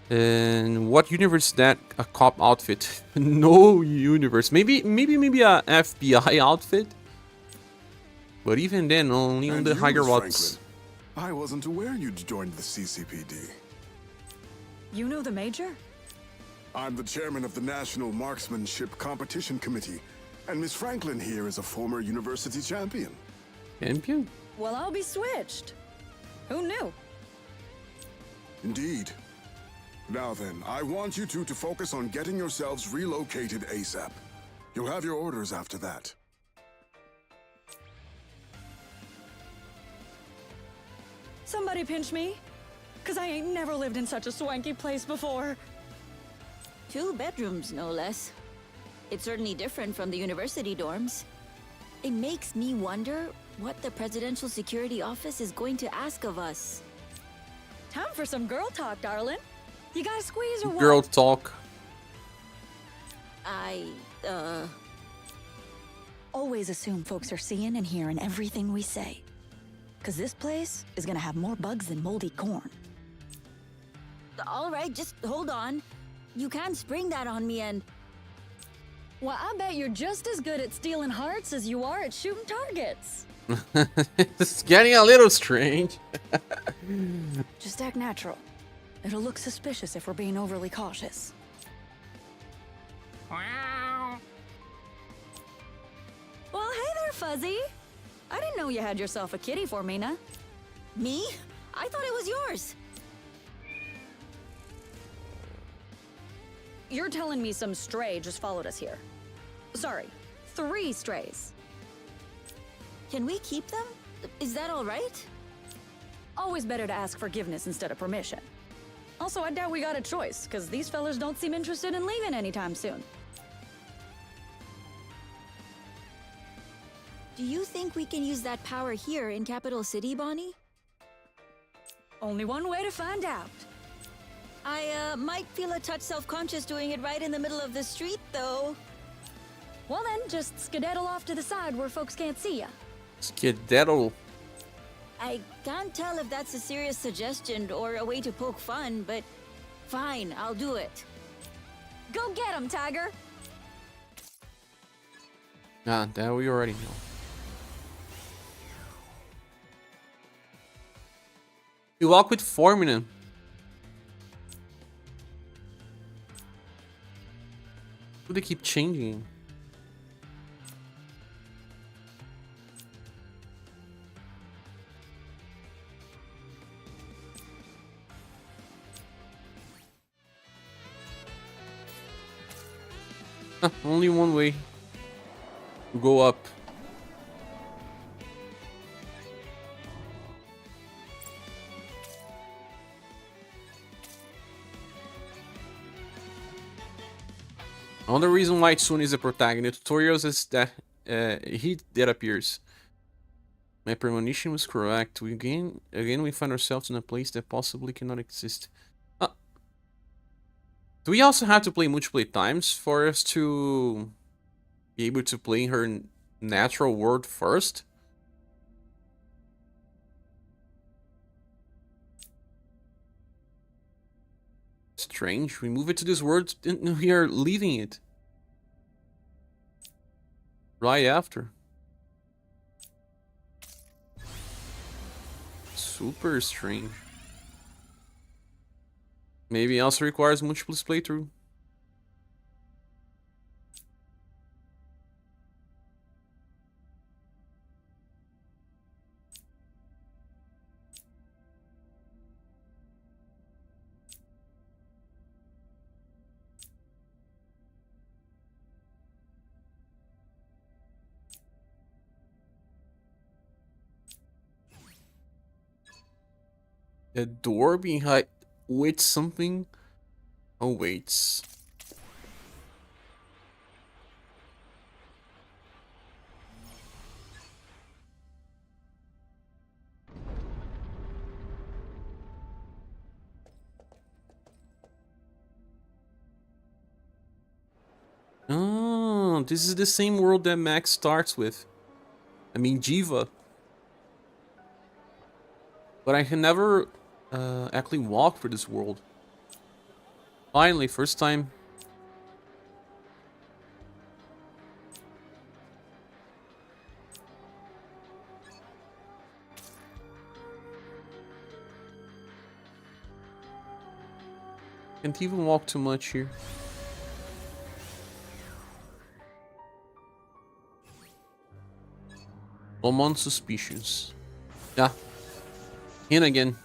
And what universe is that? A cop outfit? No universe. Maybe a FBI outfit. But even then, only on the higher watts. I wasn't aware you'd joined the CCPD. You know the Major? I'm the chairman of the National Marksmanship Competition Committee, and Miss Franklin here is a former university champion. Champion? Well, I'll be switched. Who knew? Indeed. Now then, I want you two to focus on getting yourselves relocated ASAP. You'll have your orders after that. Somebody pinch me, 'cause I ain't never lived in such a swanky place before. 2 bedrooms, no less. It's certainly different from the university dorms. It makes me wonder what the Presidential Security Office is going to ask of us. Time for some girl talk, darling. You gotta squeeze or what? Girl talk. Always assume folks are seeing and hearing everything we say. 'Cause this place is gonna have more bugs than moldy corn. All right, just hold on. You can't spring that on me and... Well, I bet you're just as good at stealing hearts as you are at shooting targets. It's getting a little strange. Just act natural. It'll look suspicious if we're being overly cautious. Well, hey there, Fuzzy. I didn't know you had yourself a kitty for Mina. Me? I thought it was yours. You're telling me some stray just followed us here. Sorry, 3 strays. Can we keep them? Is that all right? Always better to ask forgiveness instead of permission. Also, I doubt we got a choice, because these fellers don't seem interested in leaving anytime soon. Do you think we can use that power here in Capital City, Bonnie? Only one way to find out. I might feel a touch self-conscious doing it right in the middle of the street, though. Well then, just skedaddle off to the side where folks can't see ya. Skedaddle. I can't tell if that's a serious suggestion or a way to poke fun, but fine, I'll do it. Go get him, Tiger! Ah, that we already know. You walk with Formina. Do they keep changing? Only one way to go up. Another reason why Tsune is a protagonist tutorials is that he that appears. My premonition was correct. We again we find ourselves in a place that possibly cannot exist. Do we also have to play multiple times for us to be able to play in her natural world first? Strange. We move it to this world and we are leaving it right after. Super strange. Maybe it also requires multiple playthrough. A door behind with something awaits. Oh, this is the same world that Max starts with. I mean, Jiva. But I can never actually walk through this world. Finally, first time. Can't even walk too much here. Lomon suspicious. Yeah. In again.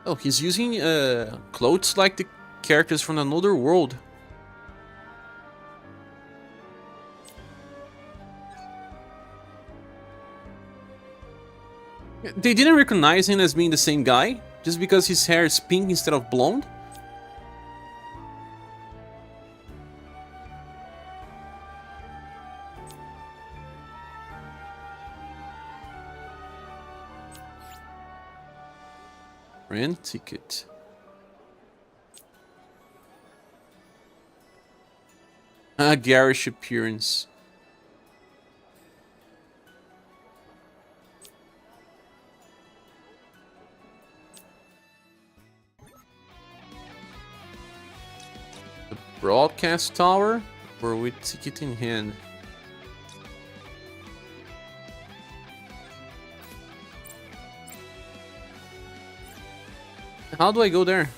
Oh, he's using clothes like the characters from another world. They didn't recognize him as being the same guy just because his hair is pink instead of blonde. Rent ticket. Garish appearance. The broadcast tower, or with ticket in hand. How do I go there?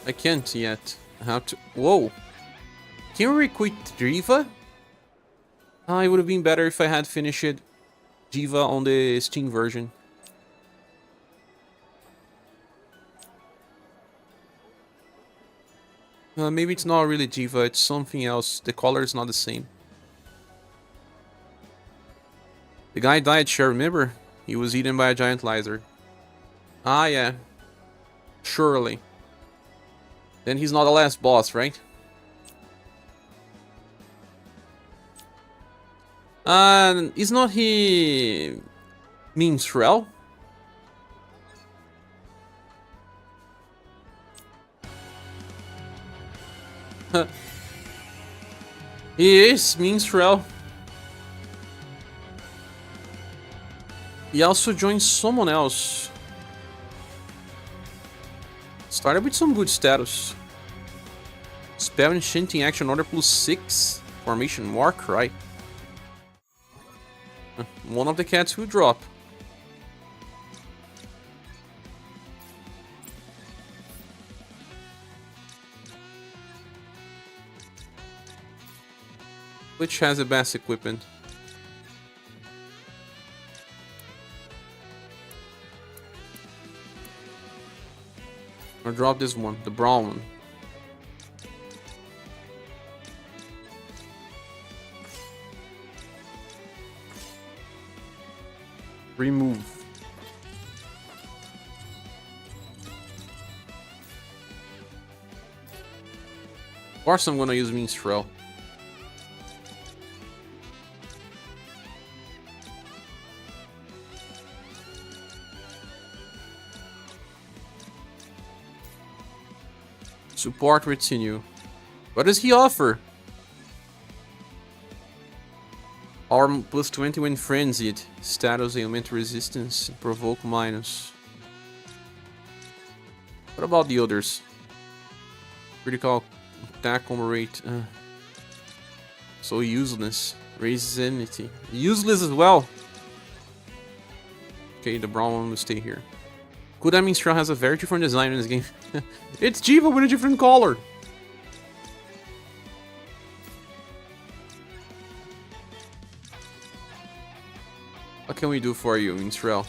I can't yet. How to... Whoa! Can we quit Jiva? It would have been better if I had finished Jiva on the Steam version. Maybe it's not really Jiva, it's something else. The color is not the same. The guy died, sure, remember? He was eaten by a giant lizard. Ah, yeah. Surely. Then he's not the last boss, right? Is not he Minstrel. He is Minstrel. He also joins someone else. Started with some good status. Spell enchanting action order +6. Formation Warcry. One of the cats who drop. Which has the best equipment? Or drop this one, the brown one. Remove. Of course I'm gonna use Minstrel. Support retinue. What does he offer? Arm +20 when frenzied. Status ailment resistance. Provoke -. What about the others? Critical attack combo rate. So useless. Raises enmity. Useless as well. Okay, the brown one will stay here. Kuda Minstrel has a very different design in this game. It's Jiva with a different color. What can we do for you, Minstrel?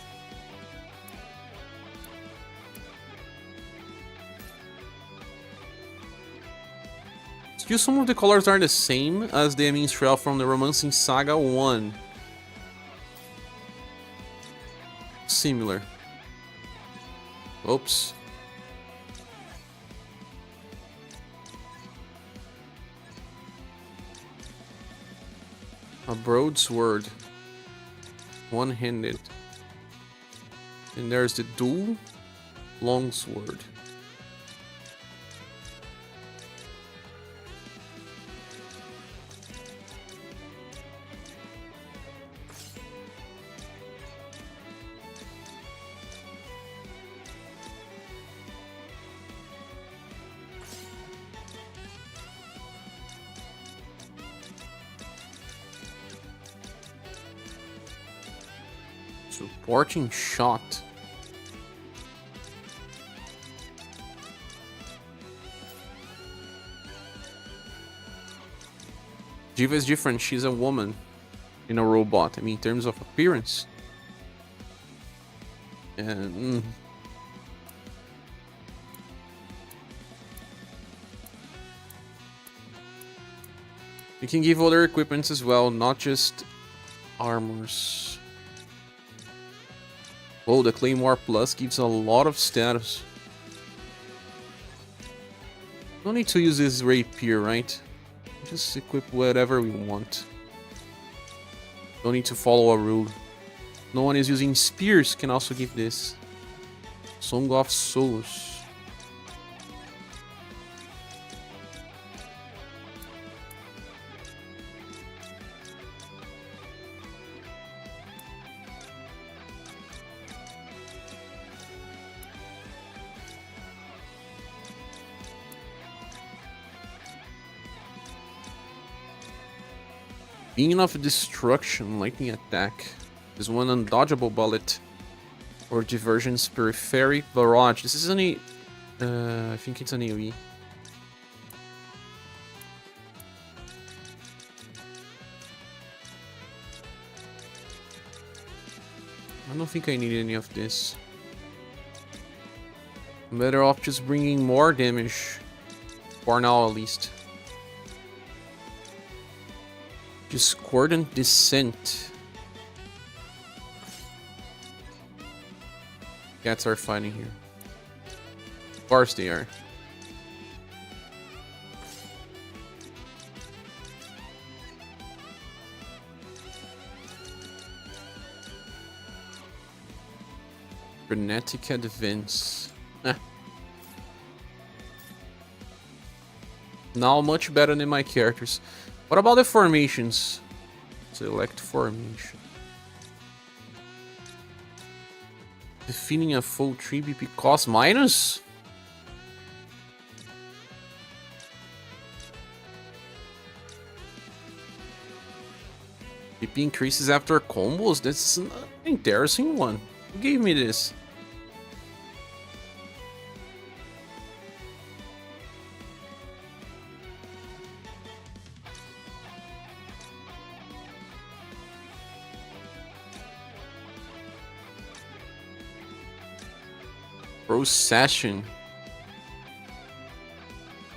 Still, some of the colors are the same as the Minstrel from the Romancing Saga 1. Similar. Oops. A broadsword. One-handed. And there's the dual longsword. Supporting shot. Jiva is different. She's a woman in a robot. I mean, in terms of appearance. And you can give other equipments as well, not just armors. Oh, the Claymore Plus gives a lot of status. No need to use this rapier, right? Just equip whatever we want. Don't need to follow a rule. No one is using spears, can also give this. Song of Souls. Being of Destruction, lightning attack. There's one undodgeable bullet. Or Diversion's Periphery Barrage. This is an I think it's an AoE. I don't think I need any of this. I'm better off just bringing more damage. For now, at least. Discordant Descent. Cats are fighting here. Of course they are. Frenetic advance. Now much better than my characters. What about the formations? Select formation. Defining a full 3 BP cost minus? BP increases after combos? This is an interesting one. Who gave me this? Procession.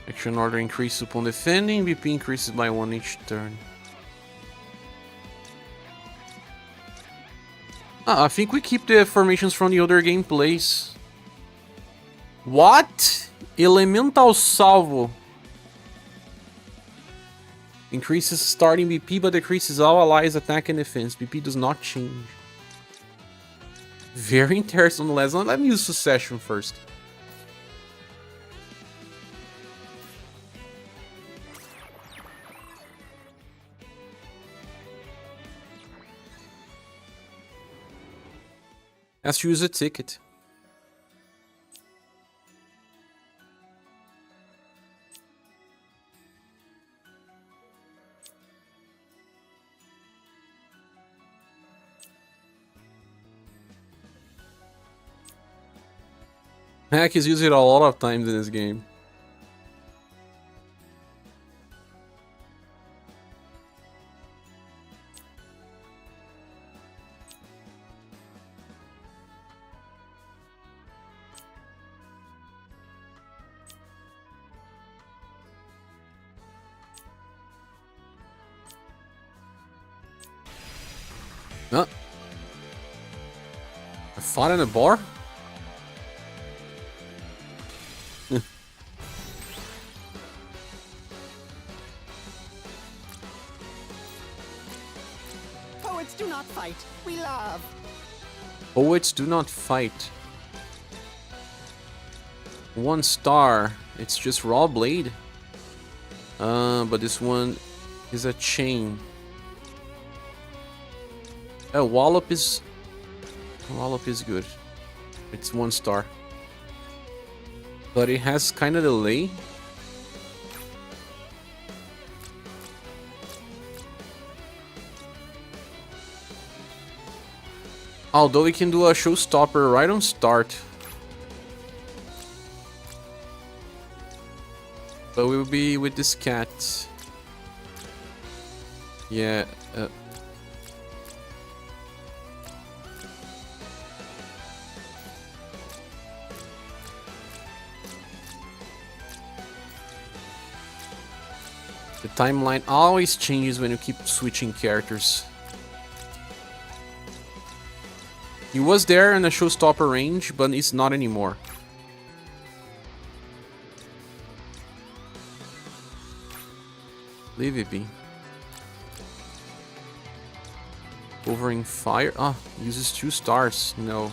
Action order increases upon defending, BP increases by 1 each turn. I think we keep the formations from the other gameplays. What? Elemental Salvo. Increases starting BP but decreases all allies' attack and defense. BP does not change. Very interesting on the last one. Let me use Succession first. Has to use a ticket. Hack is used it a lot of times in this game. Huh? I fought in a bar? Poets do not fight. We love. Poets do not fight. 1 star. It's just raw blade. But this one is a chain. Wallop is good. It's 1 star. But it has kind of delay. Although we can do a showstopper right on start. But we'll be with this cat. Yeah. The timeline always changes when you keep switching characters. He was there in the showstopper range, but it's not anymore. Leave it be. Covering fire. Uses 2 stars. No.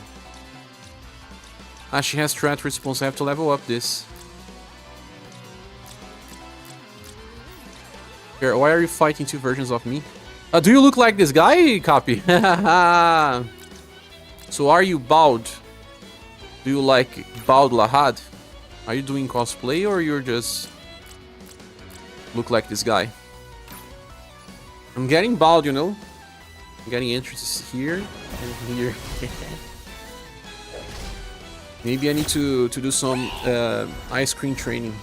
She has threat response. I have to level up this. Here, why are you fighting 2 versions of me? Do you look like this guy, Copy? So are you bald? Do you like bald Lahad? Are you doing cosplay or you're just look like this guy? I'm getting bald, you know. I'm getting entrances here and here. Maybe I need to do some ice cream training.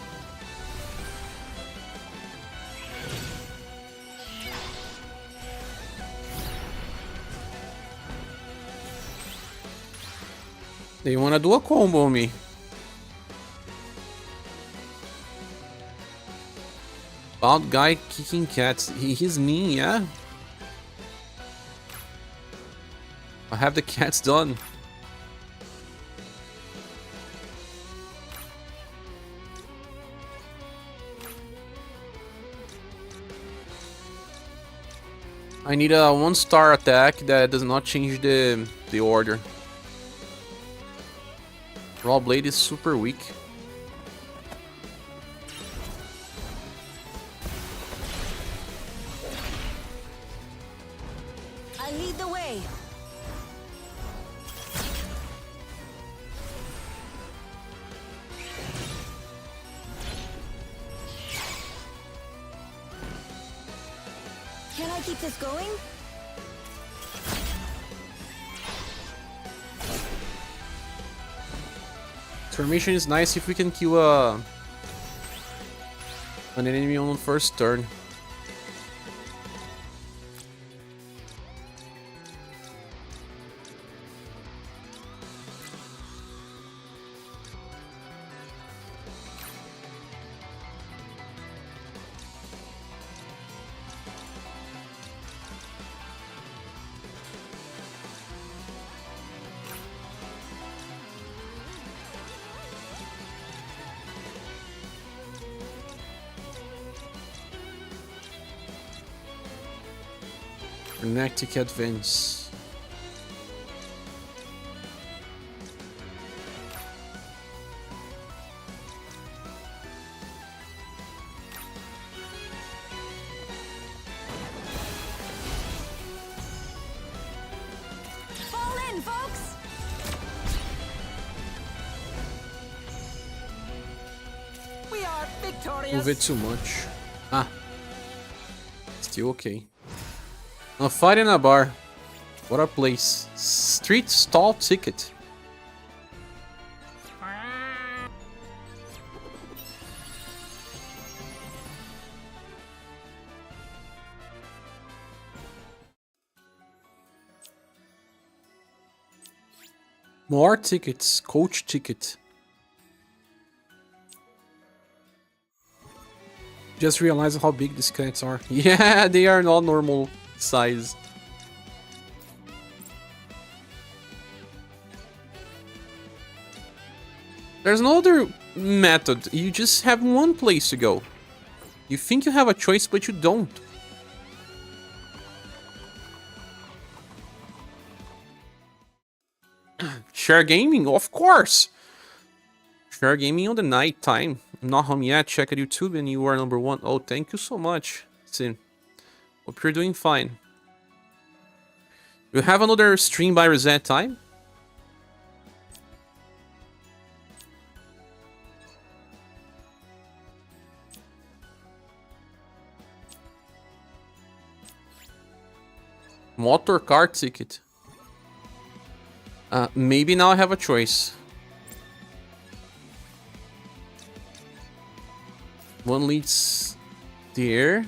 They wanna do a combo on me. Bald guy kicking cats. He's mean, yeah? I have the cats done. I need a 1-star attack that does not change the order. Raw Blade is super weak. I lead the way. Can I keep this going? Transformation is nice if we can kill an enemy on the first turn. Frenetic advance. Fall in, folks! We are victorious. Move it too much. Ah. Still okay. A fight in a bar. What a place. Street stall ticket. More tickets. Coach ticket. Just realized how big these cats are. Yeah, they are not normal size. There's no other method. You just have one place to go. You think you have a choice, but you don't. Share gaming, of course. Share gaming on the night time. I'm not home yet. Check at YouTube and you are #1. Oh, thank you so much. See. Hope you're doing fine. You have another stream by reset time? Motor car ticket. Maybe now I have a choice. One leads there.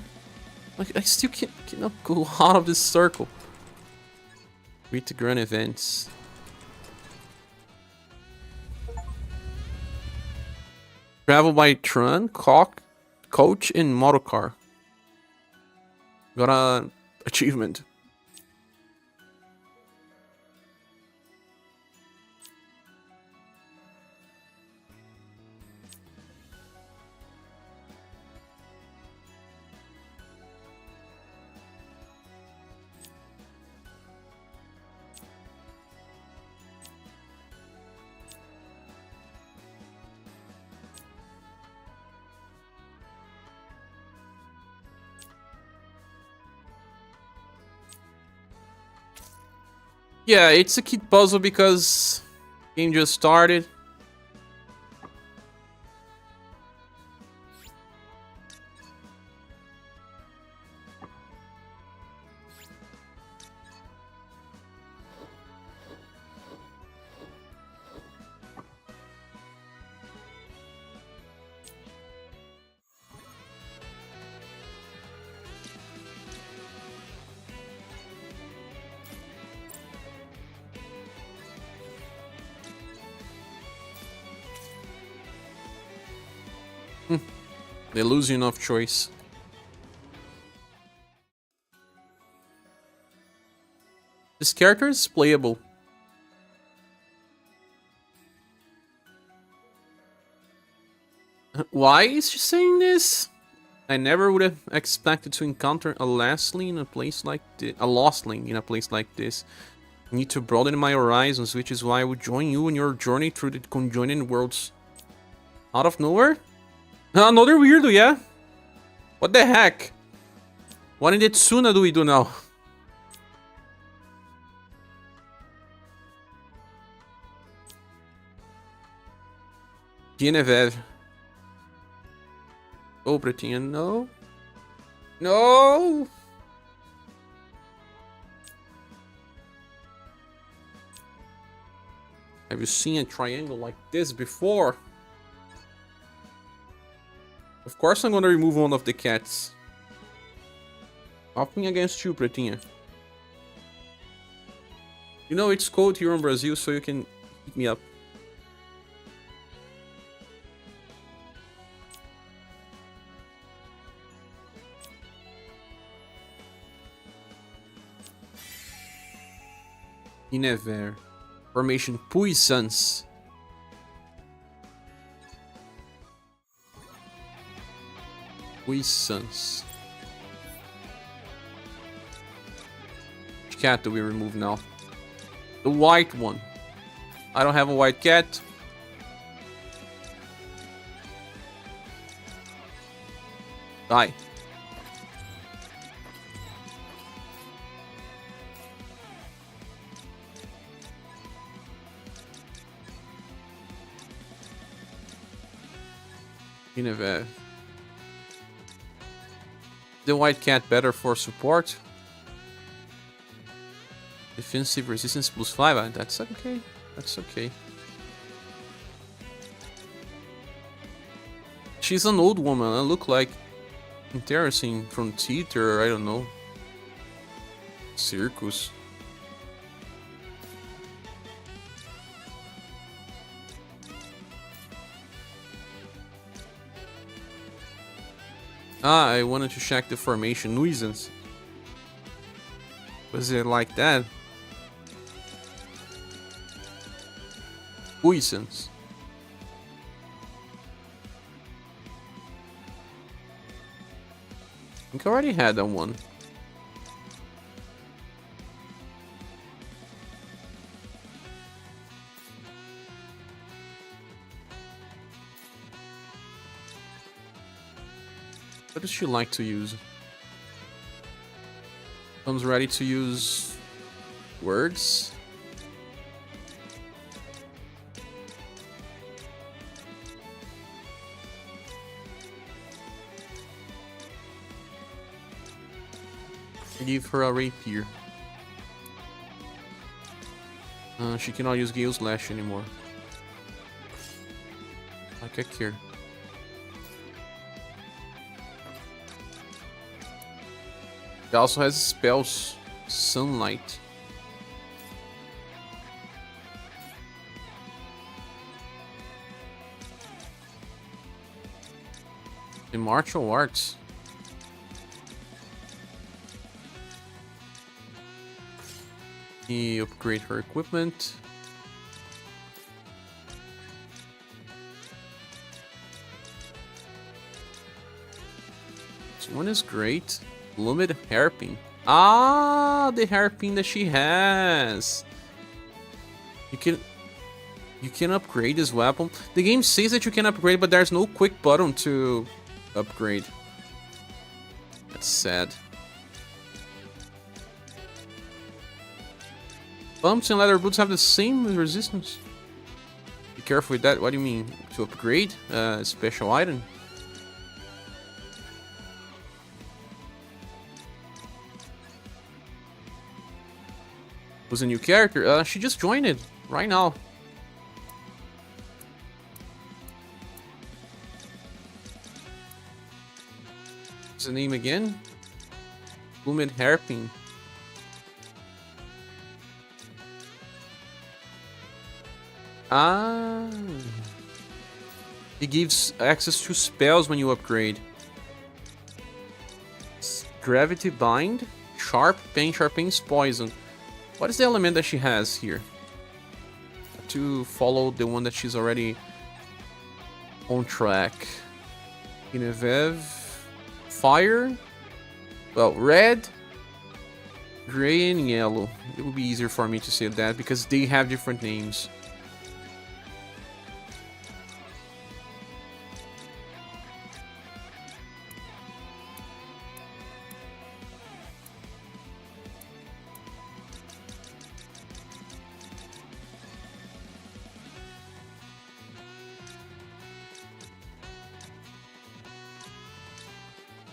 I still cannot go out of this circle. Read the grand events. Travel by Tron, Coach, and Motorcar. Got an achievement. Yeah, it's a kid puzzle because game just started. They lose you enough choice. This character is playable. Why is she saying this? I never would have expected to encounter a lost link in a place like this. Need to broaden my horizons, which is why I would join you in your journey through the conjoined worlds. Out of nowhere? Another weirdo, yeah? What the heck? What in the Tsuna do we do now? Genevieve. Oh, Pretinha, no. No! Have you seen a triangle like this before? Of course I'm gonna remove one of the cats. Nothing against you, Pretinha. You know it's cold here in Brazil, so you can heat me up. Inever. Formation Puissance. Puissance. Which cat do we remove now? The white one. I don't have a white cat. Die. Genevieve. The white cat better for support. Defensive resistance +5. That's okay. That's okay. She's an old woman. I look like interesting from theater. I don't know. Circus. Ah, I wanted to check the formation. Nuisance. Was it like that? Nuisance. I think I already had that one. What does she like to use? Comes ready to use words. Give her a rapier. She cannot use Gale Slash anymore. Like I care. It also has spells. Sunlight. In martial arts. Upgrade her equipment. This one is great. Limited hairpin. Ah, the hairpin that she has. You can upgrade this weapon. The game says that you can upgrade, but there's no quick button to upgrade. That's sad. Bumps and leather boots have the same resistance. Be careful with that. What do you mean? To upgrade a special item? Was a new character? She just joined it right now. What's the name again? Bloomed Hairpin. Ah. It gives access to spells when you upgrade. Gravity Bind, Sharp Pain's Poison. What is the element that she has here? To follow the one that she's already on track. Genevieve. Fire. Well, red. Gray and yellow. It would be easier for me to say that because they have different names.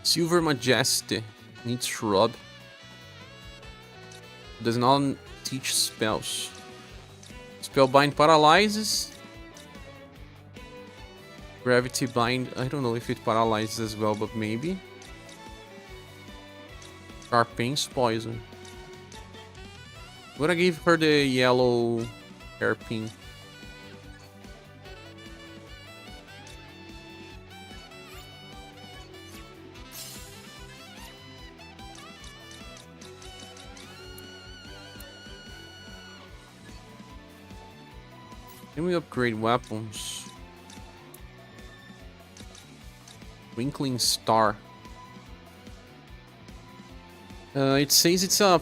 Silver Majesty needs shrub. Does not teach spells. Spellbind paralyzes. Gravity Bind, I don't know if it paralyzes as well, but maybe. Sharpens poison. I'm gonna give her the yellow hairpin. Can we upgrade weapons? Twinkling Star. It says it's a...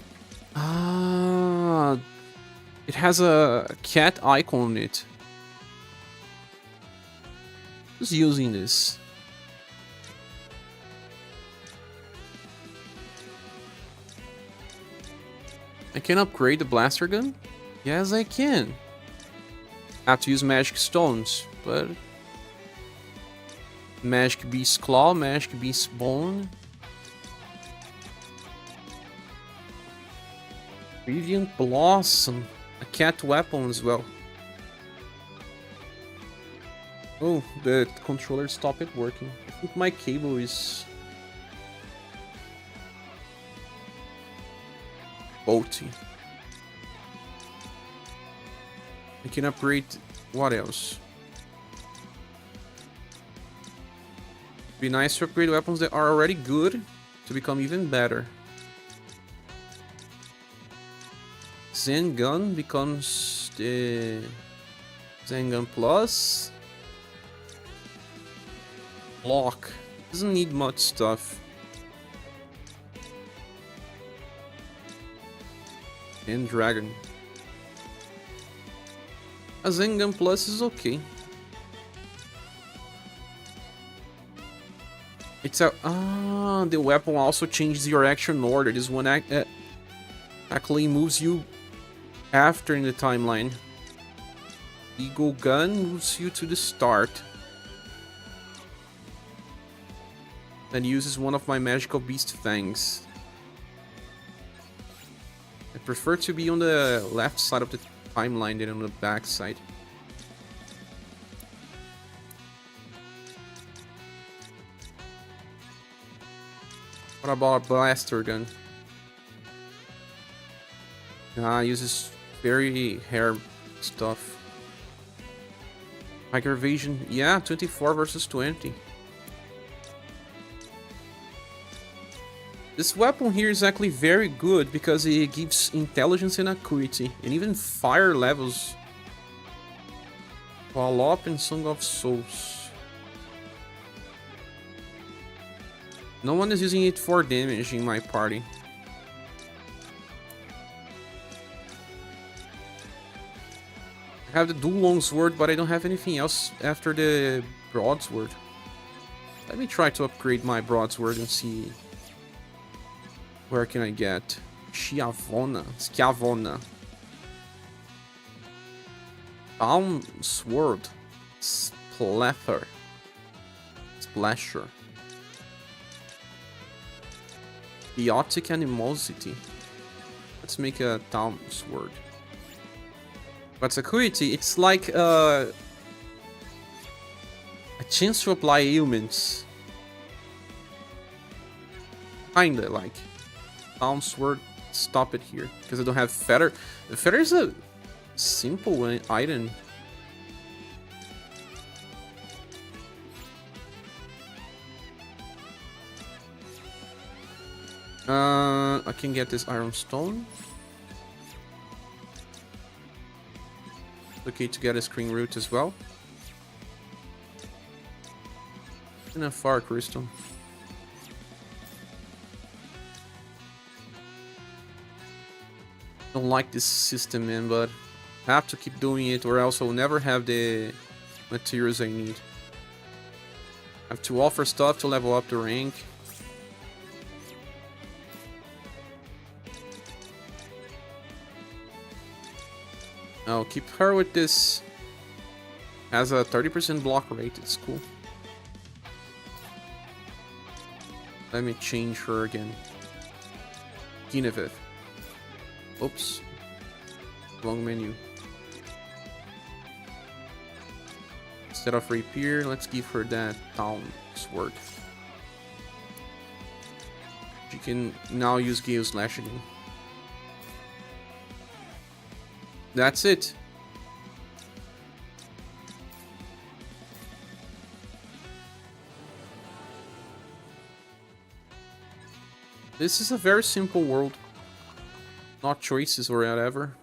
it has a cat icon on it. Who's using this? I can upgrade the blaster gun? Yes, I can. I have to use magic stones, but Magic Beast Claw, Magic Beast Bone, Radiant Blossom, a cat weapon as well. Oh, the controller stopped working. I think my cable is faulty. I can upgrade what else? Be nice to upgrade weapons that are already good to become even better. Zen Gun becomes the Zen Gun Plus. Lock. Doesn't need much stuff. And Dragon. A Zen Gun Plus is okay. It's a... the weapon also changes your action order. This one actually moves you after in the timeline. Eagle Gun moves you to the start. And uses one of my magical beast fangs. I prefer to be on the left side of the timeline than on the back side. What about blaster gun? Uses very hair stuff. Micro evasion, yeah, 24 versus 20. This weapon here is actually very good because it gives intelligence and acuity, and even fire levels. Wallop and Song of Souls. No one is using it for damage in my party. I have the dual longsword, but I don't have anything else after the broadsword. Let me try to upgrade my broadsword and see... Where can I get? Schiavona. Palm Sword. Splasher. Chaotic Animosity. Let's make a Town Sword. But acuity, it's like a chance to apply ailments. Kinda like. Town Sword, stop it here because I don't have feather. The feather is a simple item. I can get this iron stone. Okay, to get a screen root as well. And a fire crystal. Don't like this system, man, but I have to keep doing it or else I'll never have the materials I need. I have to offer stuff to level up the rank. I'll keep her with this. Has a 30% block rate, it's cool. Let me change her again. Genevieve. Oops. Wrong menu. Instead of rapier, let's give her that town sword. She can now use Gale Slash again. That's it. This is a very simple world. Not choices or whatever.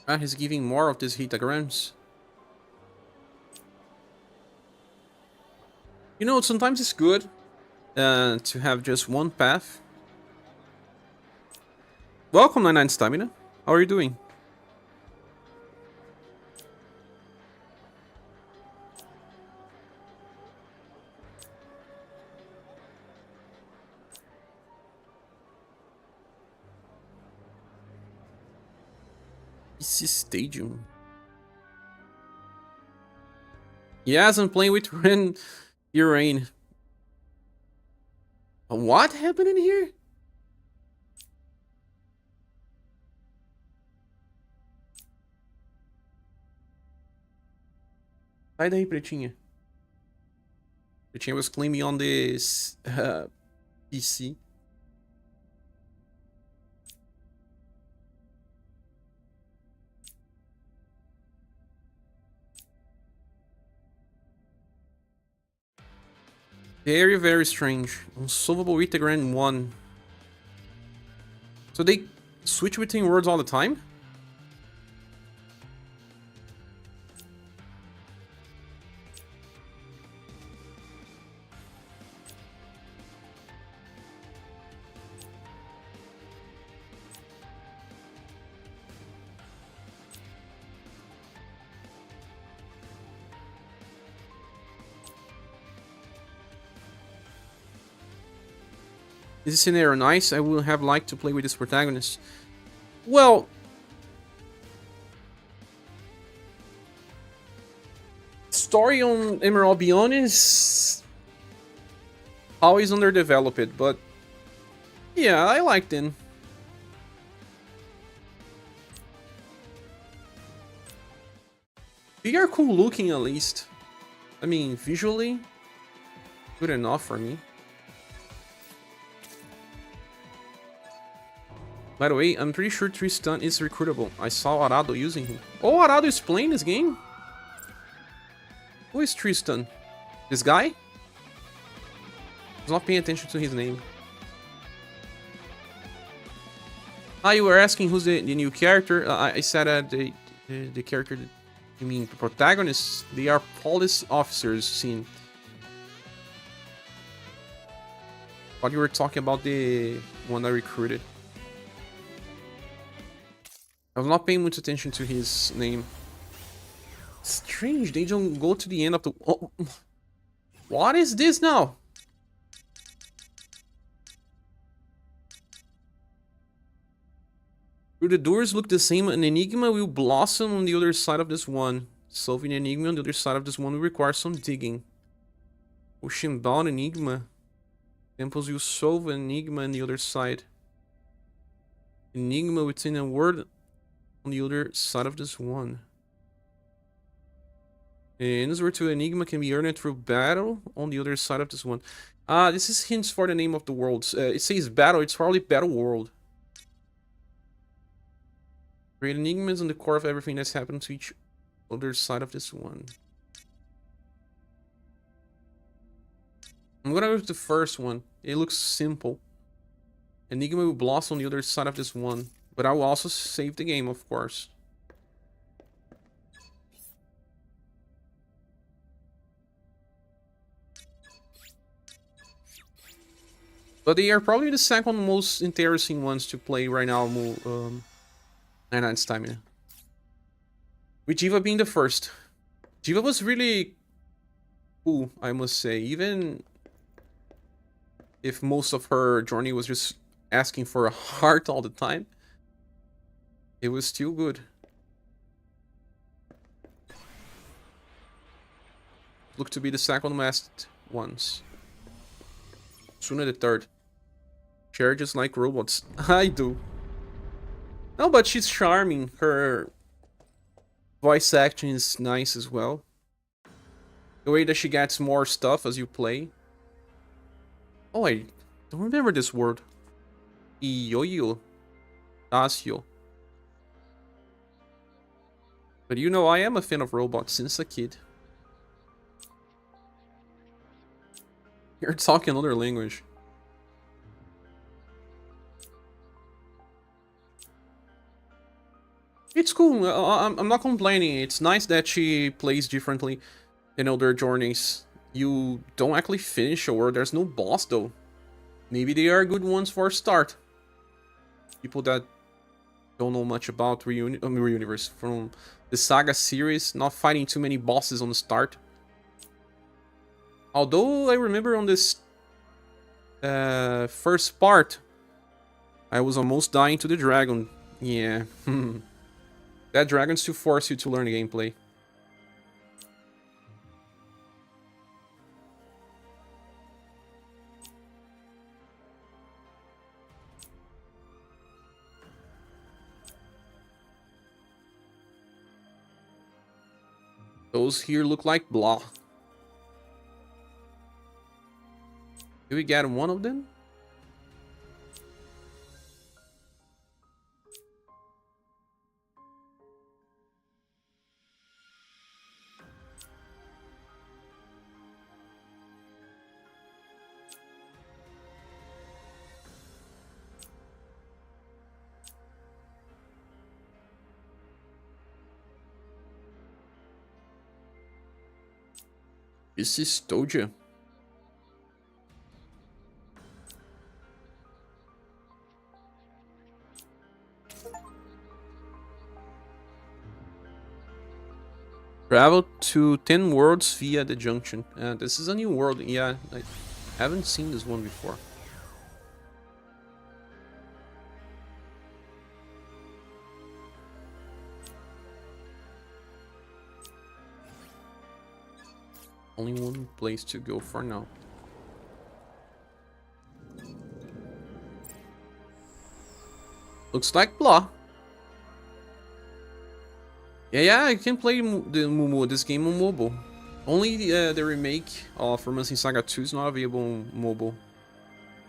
Ah, he's giving more of these hitagrams. You know, sometimes it's good to have just one path. Welcome, 99 Stamina. How are you doing? PC Stadium. Yes, I'm playing with Ren Urain. What happened in here? Sai daí, Pretinha. Pretinha was claiming on this PC. Very, very strange. Unsolvable Hitagram 1. So they switch between words all the time? Is this scenario nice? I would have liked to play with this protagonist. Well, story on Emerald Beyond is always underdeveloped, but yeah, I liked it. They are cool looking at least. I mean, visually, good enough for me. By the way, I'm pretty sure Tristan is recruitable. I saw Arado using him. Oh, Arado is playing this game? Who is Tristan? This guy? I was not paying attention to his name. Ah, you were asking who's the new character? I said the character, you mean the protagonists? They are police officers seen. Thought you were talking about the one I recruited. I was not paying much attention to his name. Strange, they don't go to the end of the... Oh. What is this now? Do the doors look the same? An enigma will blossom on the other side of this one. Solving an enigma on the other side of this one will require some digging. Ocean-bound enigma. Temples will solve an enigma on the other side. Enigma within a word on the other side of this one. And answer to enigma can be earned through battle on the other side of this one. This is hints for the name of the world. It says battle, it's probably battle world. Create enigmas on the core of everything that's happened to each other side of this one. I'm gonna go with the first one. It looks simple. Enigma will blossom on the other side of this one. But I will also save the game, of course. But they are probably the second most interesting ones to play right now. 99 stamina. With Jiva being the first. Jiva was really cool, I must say. Even if most of her journey was just asking for a heart all the time, it was still good. Look to be the second last ones. Sooner the third. Cher just like robots. I do. No, but she's charming. Her voice acting is nice as well. The way that she gets more stuff as you play. Oh, I don't remember this word. Ioyo. Dasio. But you know, I am a fan of robots since a kid. You're talking another language. It's cool. I'm not complaining. It's nice that she plays differently than other journeys. You don't actually finish a world. There's no boss though. Maybe they are good ones for a start. People that don't know much about Reuniverse from the SaGa series, not fighting too many bosses on the start. Although I remember on this first part, I was almost dying to the dragon. Yeah. That dragon's to force you to learn the gameplay. Those here look like blah. Do we get one of them? This is Toja. Travel to 10 worlds via the junction. This is a new world. Yeah, I haven't seen this one before. Only one place to go for now. Looks like blah. Yeah, I can play this game on mobile. Only the remake of Romancing Saga 2 is not available on mobile.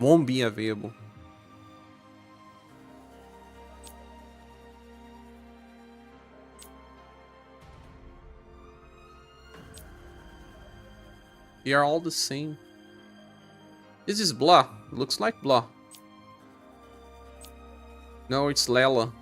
Won't be available. They are all the same. This is blah. Looks like blah. No, it's Lela.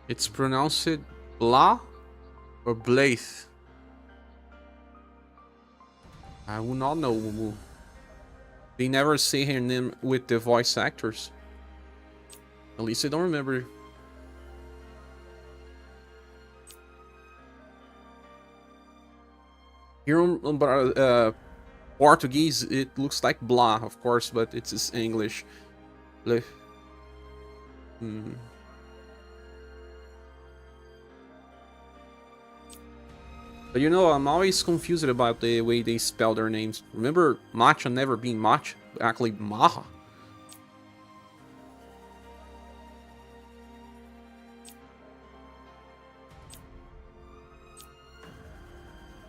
It's pronounced blah or blath. I will not know, Mumu. They never say her name with the voice actors. At least I don't remember. Here on Portuguese, it looks like blah, of course, but it's English. But you know, I'm always confused about the way they spell their names. Remember Matcha never being Match, actually Maha.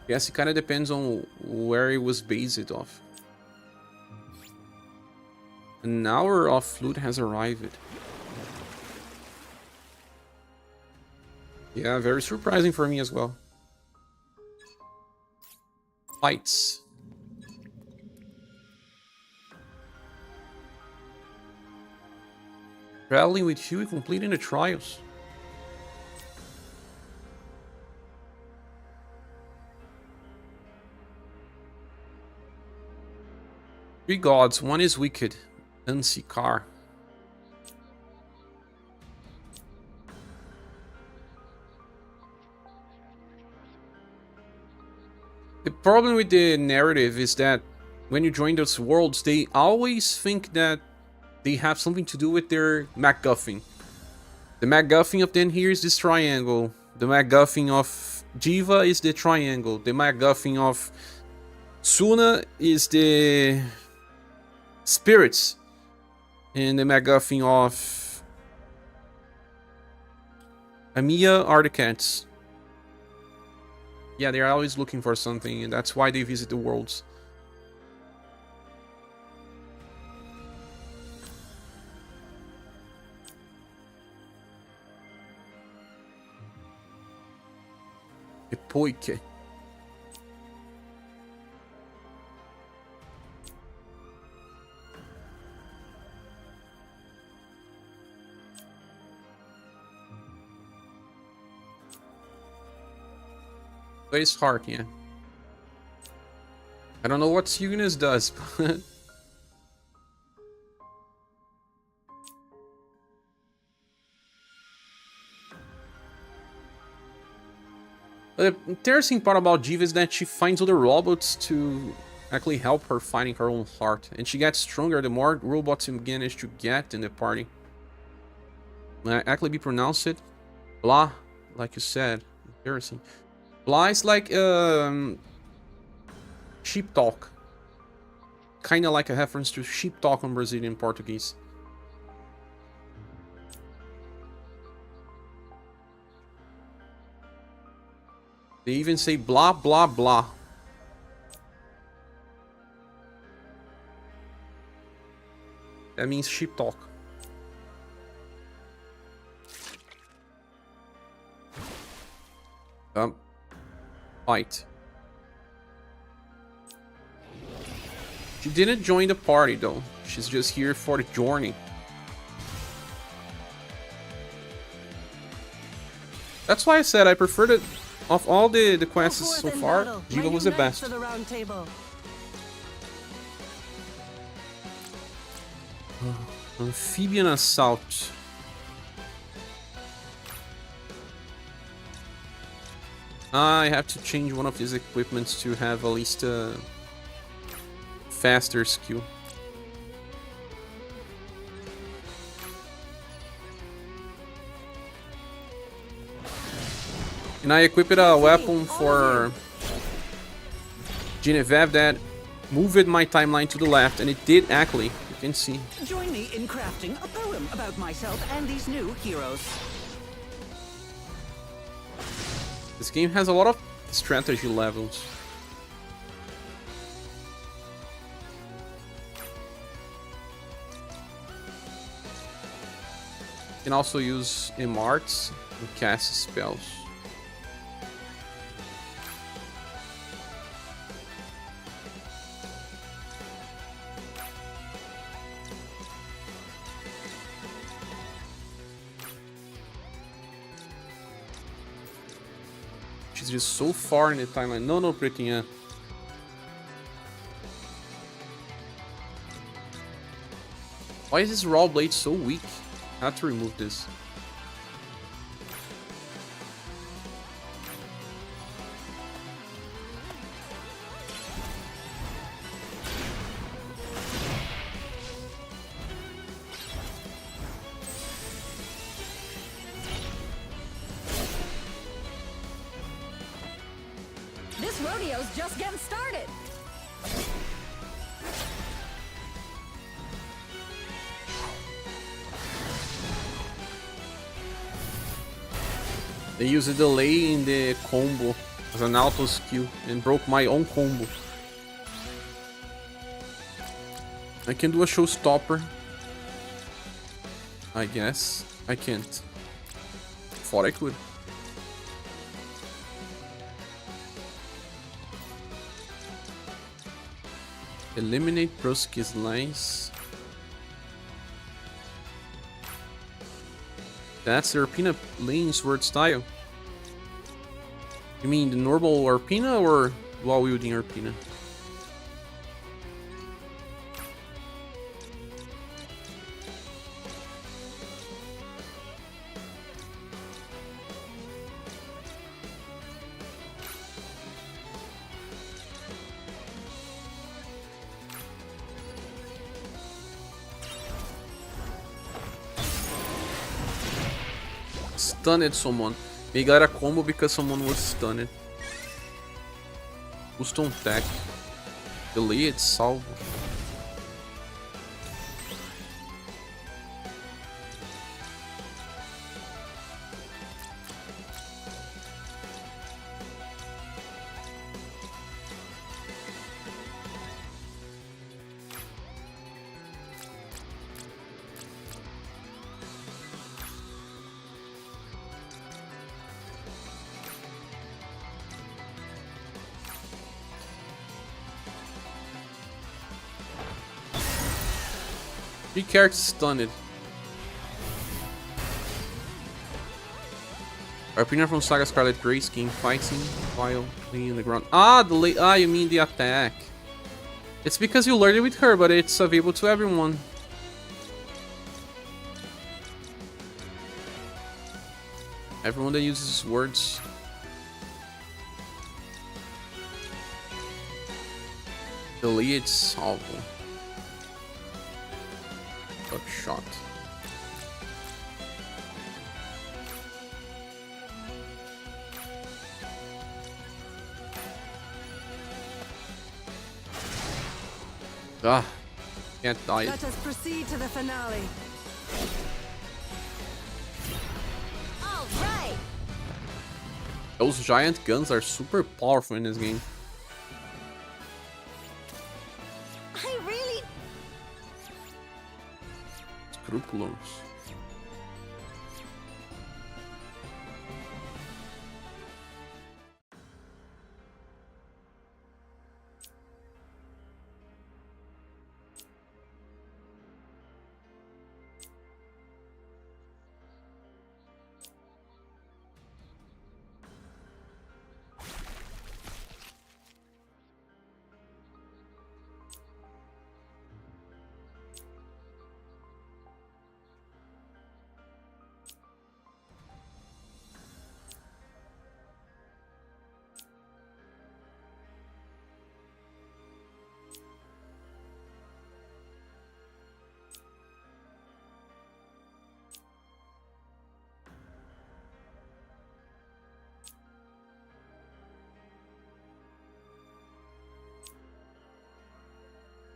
Guess it kind of depends on where it was based off. An hour of flute has arrived. Yeah, very surprising for me as well. Fights. Traveling with you and completing the trials. Three gods, one is wicked. Unsikar. The problem with the narrative is that when you join those worlds, they always think that they have something to do with their MacGuffin. The MacGuffin of then here is this triangle. The MacGuffin of Jiva is the triangle. The MacGuffin of Suna is the spirits. And the MacGuffin of Ameya are the cats. Yeah, they're always looking for something, and that's why they visit the worlds. Epoike. But it's hard, yeah. I don't know what Cygnus does, but... The interesting part about Jiva is that she finds other robots to actually help her finding her own heart. And she gets stronger the more robots you manage to get in the party. Actually be pronounced it. Blah, like you said. Interesting. Blah is like sheep talk. Kind of like a reference to sheep talk on Brazilian Portuguese. They even say blah blah blah. That means sheep talk. Fight. She didn't join the party though. She's just here for the journey. That's why I said I preferred it. Of all the quests so far, Jiva was the best. Amphibian assault. I have to change one of these equipments to have at least a faster skill. And I equipped a weapon for Genevieve that moved my timeline to the left, and it did actually, you can see. Join me in crafting a poem about myself and these new heroes. This game has a lot of strategy levels. You can also use emarts and cast spells. She's just so far in the timeline. No, Pretinha. Why is this raw blade so weak? I have to remove this. This rodeo's just getting started. They use a delay in the combo as an auto skill and broke my own combo. I can do a showstopper. I guess. I can't. Thought I could. Eliminate Broski's lines. That's the Arpina lane sword style. You mean the normal Arpina or while wielding Arpina? Stunned someone. He got a combo because someone was stunned. Custom tech. Delay it, salvo. Three characters stunned. Arpina from SaGa Scarlet Grey skin fighting while laying on the ground. Ah, you mean the attack. It's because you learned it with her, but it's available to everyone. Everyone that uses words. Delay it, salvo. Got shot. Ah, can't die. Let us proceed to the finale. All right. Those giant guns are super powerful in this game. I really... Scrupulous.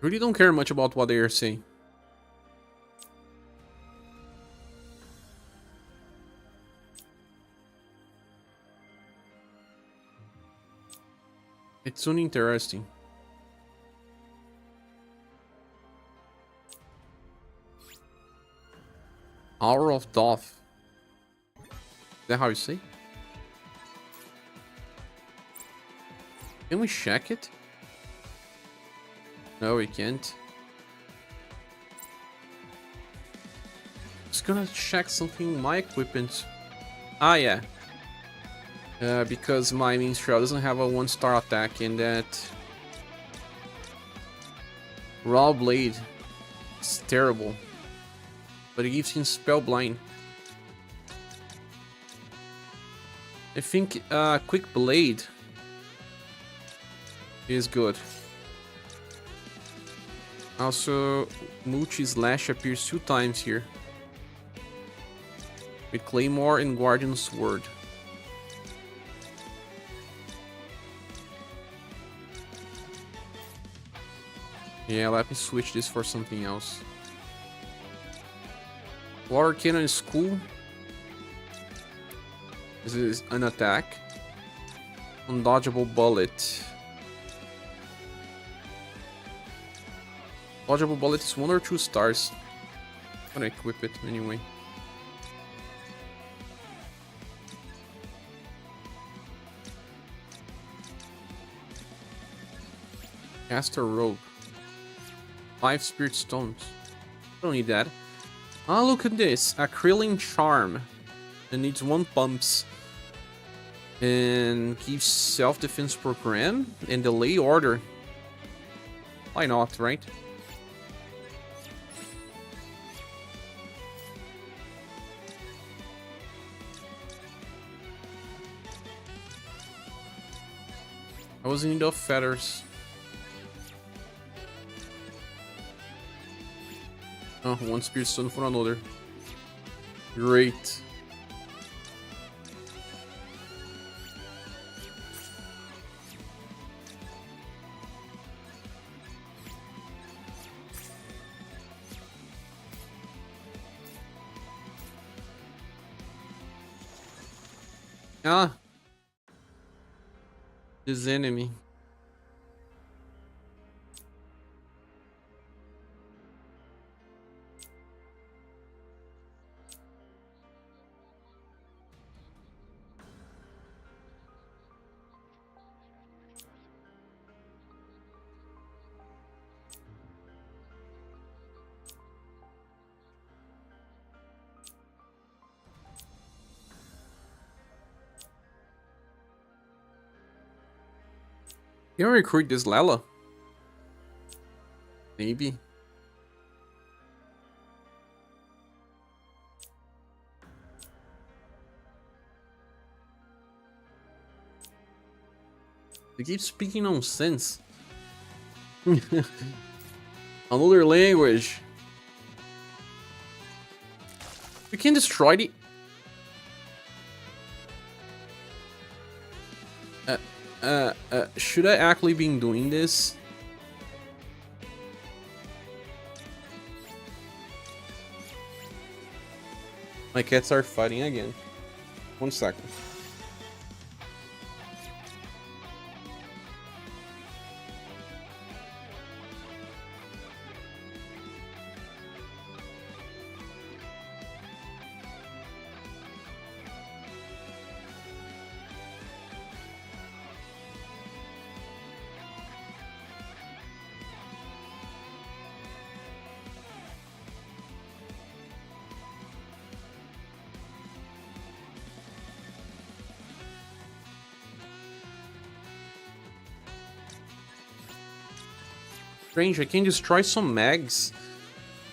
Really don't care much about what they are saying. It's uninteresting. Hour of Doth. Is that how you say? Can we check it? No, we can't. Just gonna check something in my equipment. Ah, yeah. Because my Minstrel doesn't have a 1-star attack, and that Raw Blade is terrible. But it gives him Spellblind. I think Quick Blade is good. Also, Multi-Slash appears 2 times here. With Claymore and Guardian Sword. Yeah, let me switch this for something else. Water Cannon is cool. This is an attack. Undodgeable bullet. Dodgeable bullet is 1 or 2 stars. I'm gonna equip it anyway. Caster rope. 5 spirit stones. Don't need that. Ah, look at this. Acrylic charm. It needs 1 pumps. And gives self-defense program and delay order. Why not, right? I was in need of feathers. Oh, 1 spirit stone for another. Great. Ah. This enemy. Can I recruit this Lala? Maybe. They keep speaking nonsense. Another language. We can destroy the... should I actually be doing this? My cats are fighting again. 1 second. Strange, I can destroy some mags.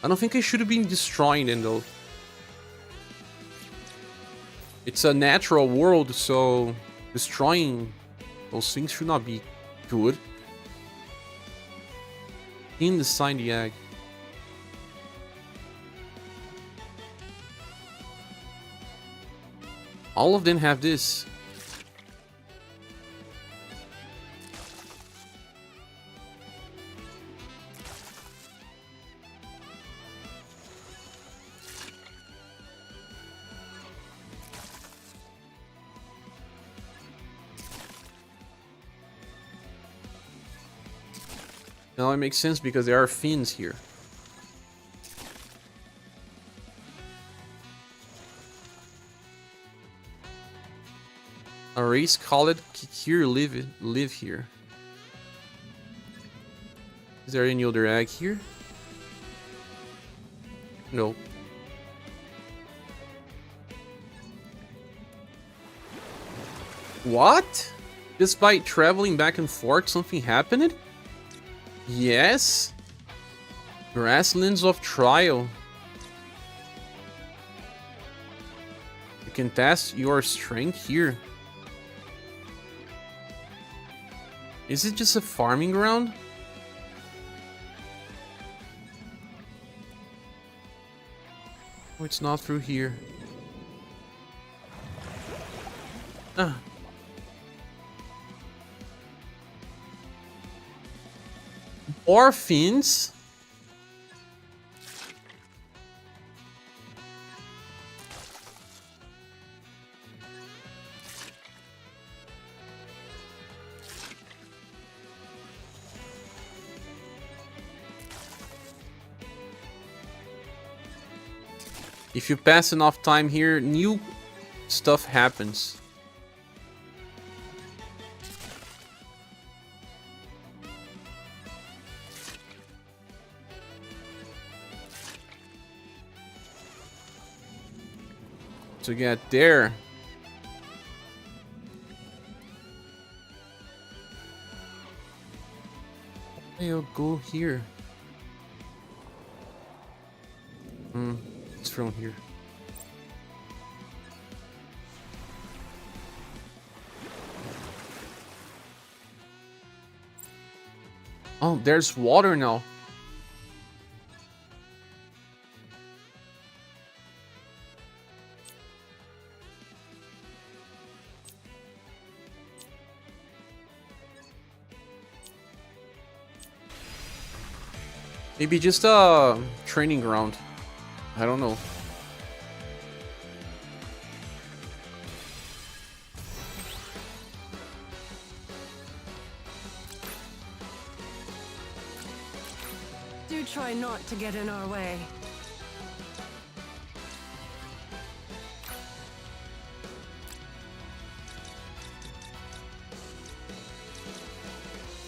I don't think I should have been destroying them though. It's a natural world, so destroying those things should not be good. Inside the egg. All of them have this. Now it makes sense because there are fins here. A race called Kikir live here. Is there any other egg here? No. What? Just by traveling back and forth, something happened? Yes. Grasslands of Trial. You can test your strength here. Is it just a farming ground? Oh, it's not through here. Ah. Or fins. If you pass enough time here, new stuff happens. To get there, I'll go here. It's from here. Oh, there's water now. Maybe just a training ground. I don't know. Do try not to get in our way.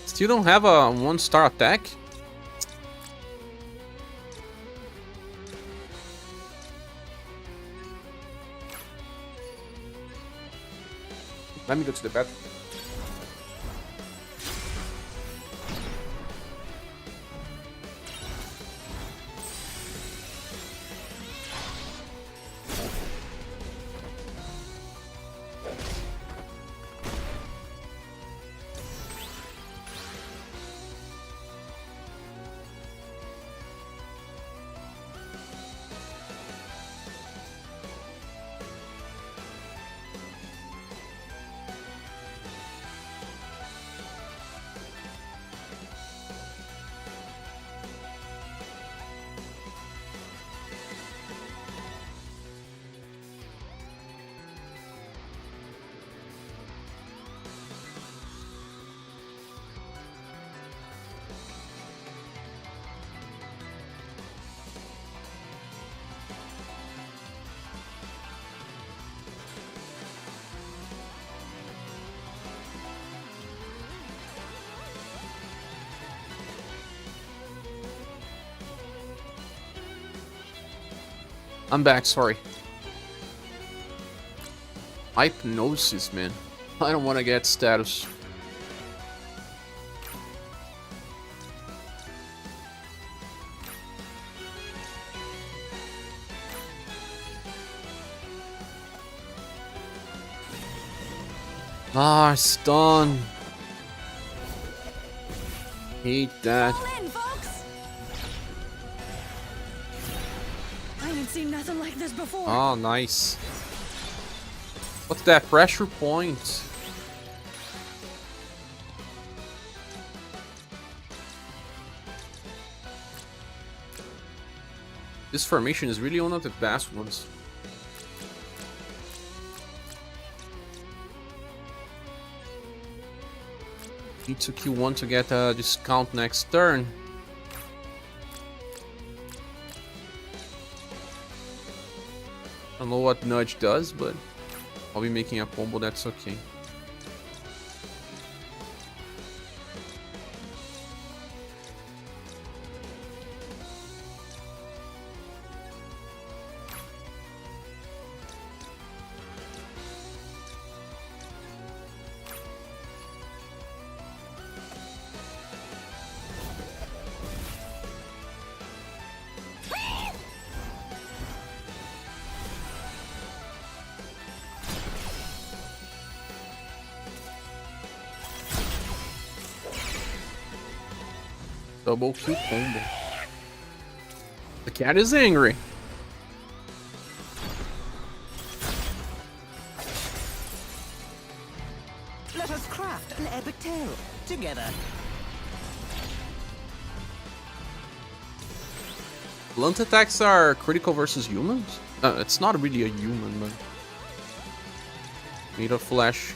Still don't have a 1-star attack? Let me go to the bathroom. I'm back, sorry. Hypnosis, man. I don't want to get status. Ah, stun. Hate that. I ain't seen nothing like this before. Oh, nice. What's that pressure point? This formation is really one of the best ones. Need to kill one to get a discount next turn. I don't know what Nudge does, but I'll be making a combo, that's okay. Double kill combo. The cat is angry. Let us craft an epic tale together. Blunt attacks are critical versus humans? It's not really a human, but made of flesh.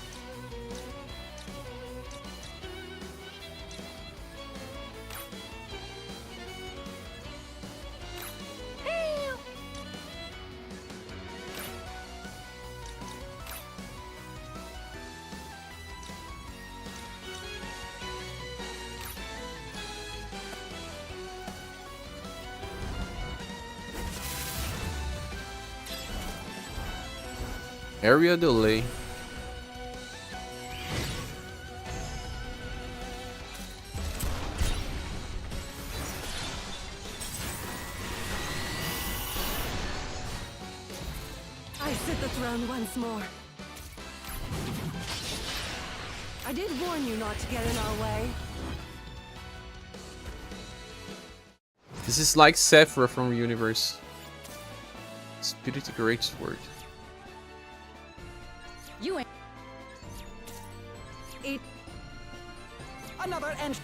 Area delay. I sit the throne once more. I did warn you not to get in our way. This is like Sephra from Universe. Spirit Great Sword. You ain't. Eat. Another and.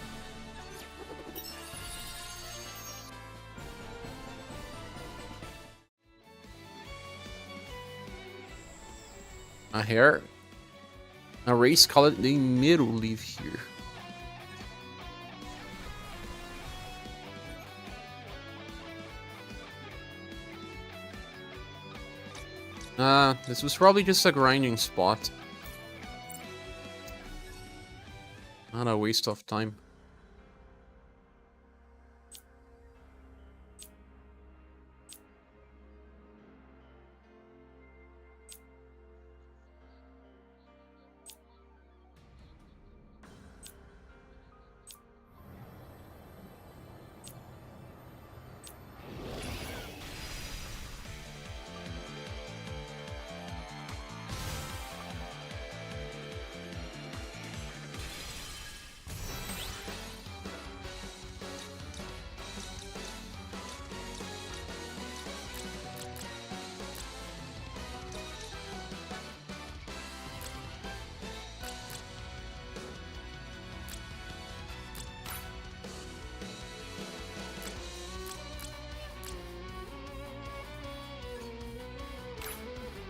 A hair. A race called the middle live here. This was probably just a grinding spot. Not a waste of time.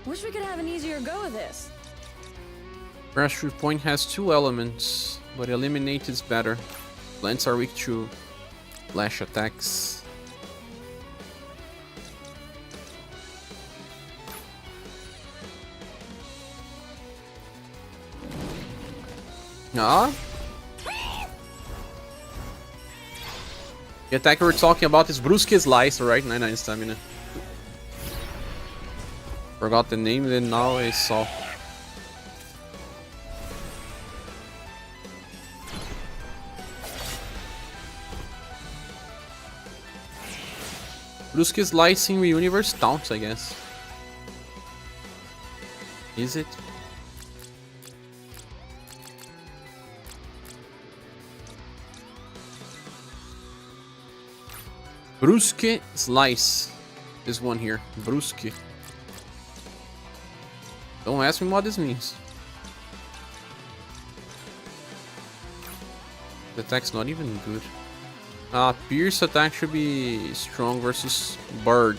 Wish we could have an easier go of this. Pressure point has 2 elements, but eliminate is better. Plants are weak to flash attacks. Ah. The attack we're talking about is Brusque Slice, right? 99 stamina. Forgot the name, then now I saw. Brusque Slice in Universe taunts, I guess. Is it? Brusque Slice. This one here. Brusque. Don't ask me what this means. The attack's not even good. Pierce attack should be strong versus Bird.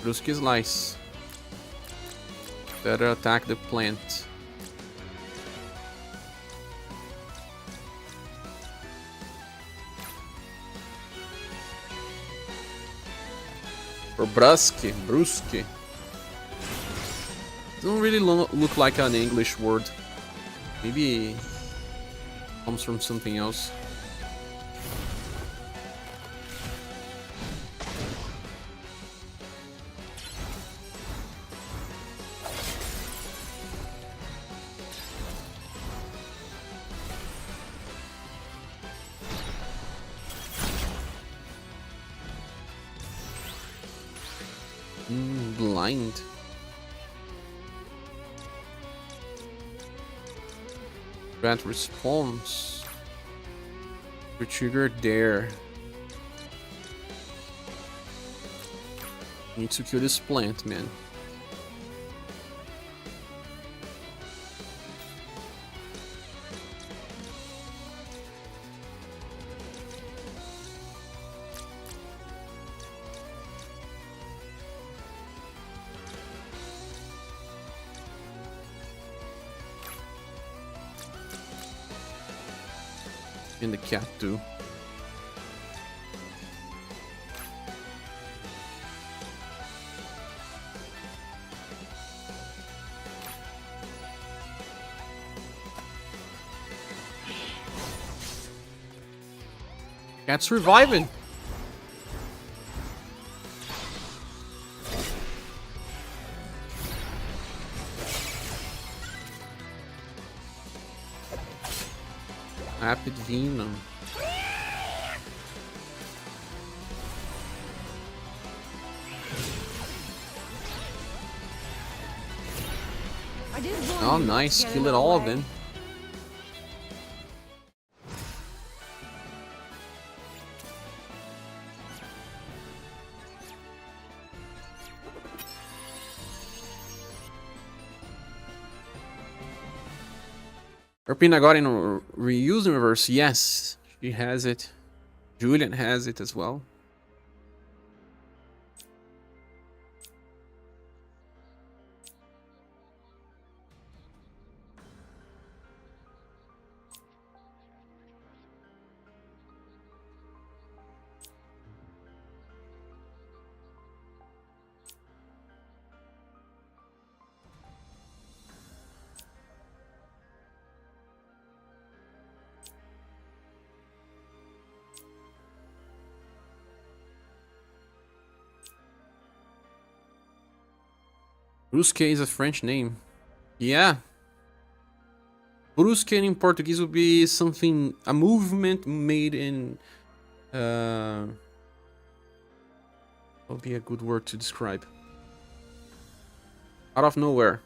Brusque Slice. Better attack the plant. Or Brusque. Doesn't really look like an English word. Maybe it comes from something else. Blind. Bad response. We trigger there. Need to kill this plant, man. And the cat too. Cat's reviving. Rapid Venom. Oh, nice. Kill it all of them. Erpina got in reuse in reverse. Yes, she has it. Julian has it as well. Brusque is a French name. Yeah. Brusque in Portuguese would be something, a movement made in... what would be a good word to describe? Out of nowhere.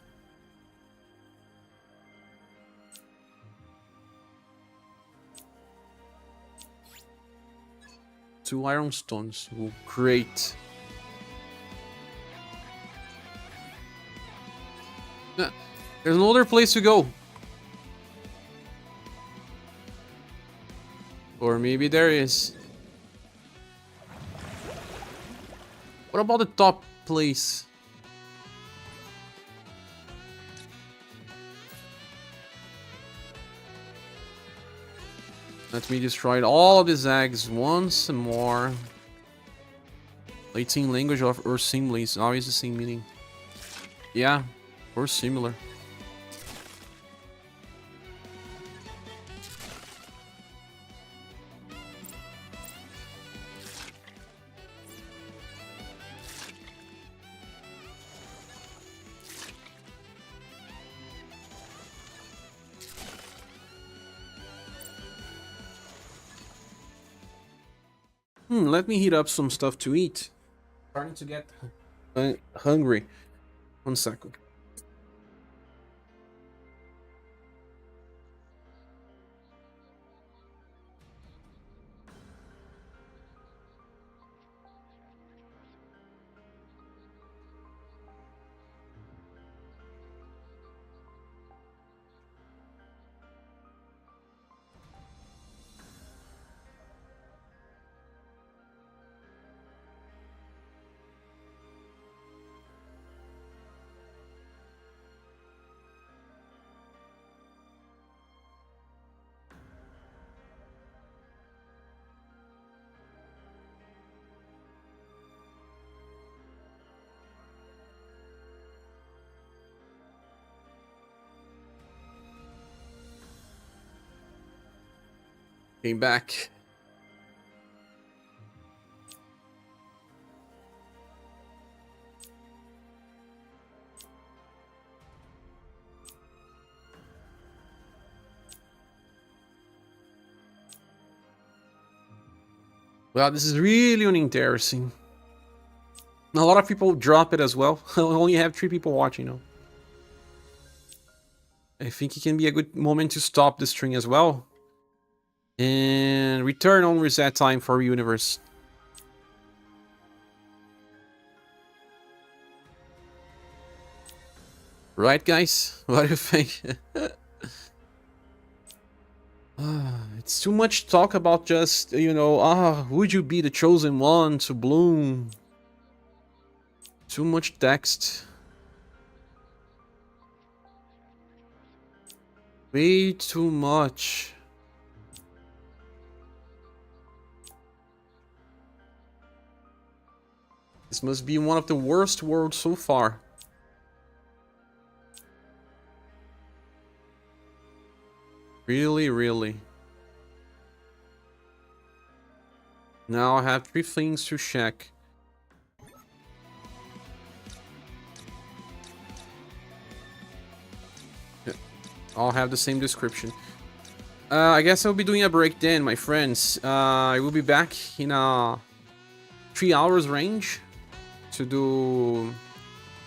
Two iron stones. Oh, great. There's no other place to go. Or maybe there is. What about the top place? Let me destroy all of these eggs once more. Latin language of or similar is always the same meaning. Yeah, or similar. Let me heat up some stuff to eat. Starting to get hungry. 1 second. Came back. Well, this is really uninteresting. A lot of people drop it as well. I only have 3 people watching now. I think it can be a good moment to stop the string as well. And return on reset time for universe. Right, guys? What do you think? It's too much talk about just, you know, would you be the chosen one to bloom? Too much text. Way too much. This must be one of the worst worlds so far. Really, really. Now I have 3 things to check. Yeah, all have the same description. I guess I'll be doing a break then, my friends. I will be back in a 3 hours range to do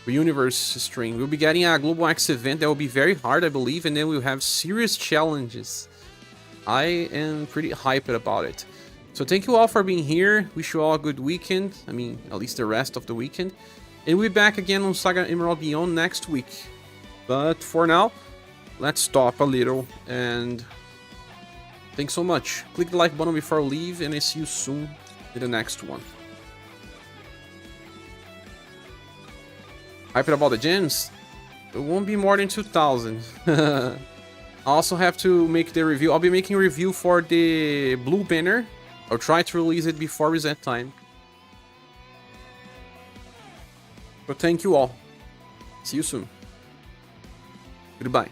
the universe stream. We'll be getting a Global X event that will be very hard, I believe, and then we'll have serious challenges. I am pretty hyped about it. So thank you all for being here. Wish you all a good weekend. I mean, at least the rest of the weekend. And we'll be back again on SaGa Emerald Beyond next week. But for now, let's stop a little and thanks so much. Click the like button before I leave, and I see you soon in the next one. Hyped about the gems? It won't be more than 2,000. I also have to make the review. I'll be making a review for the blue banner. I'll try to release it before reset time. But thank you all. See you soon. Goodbye.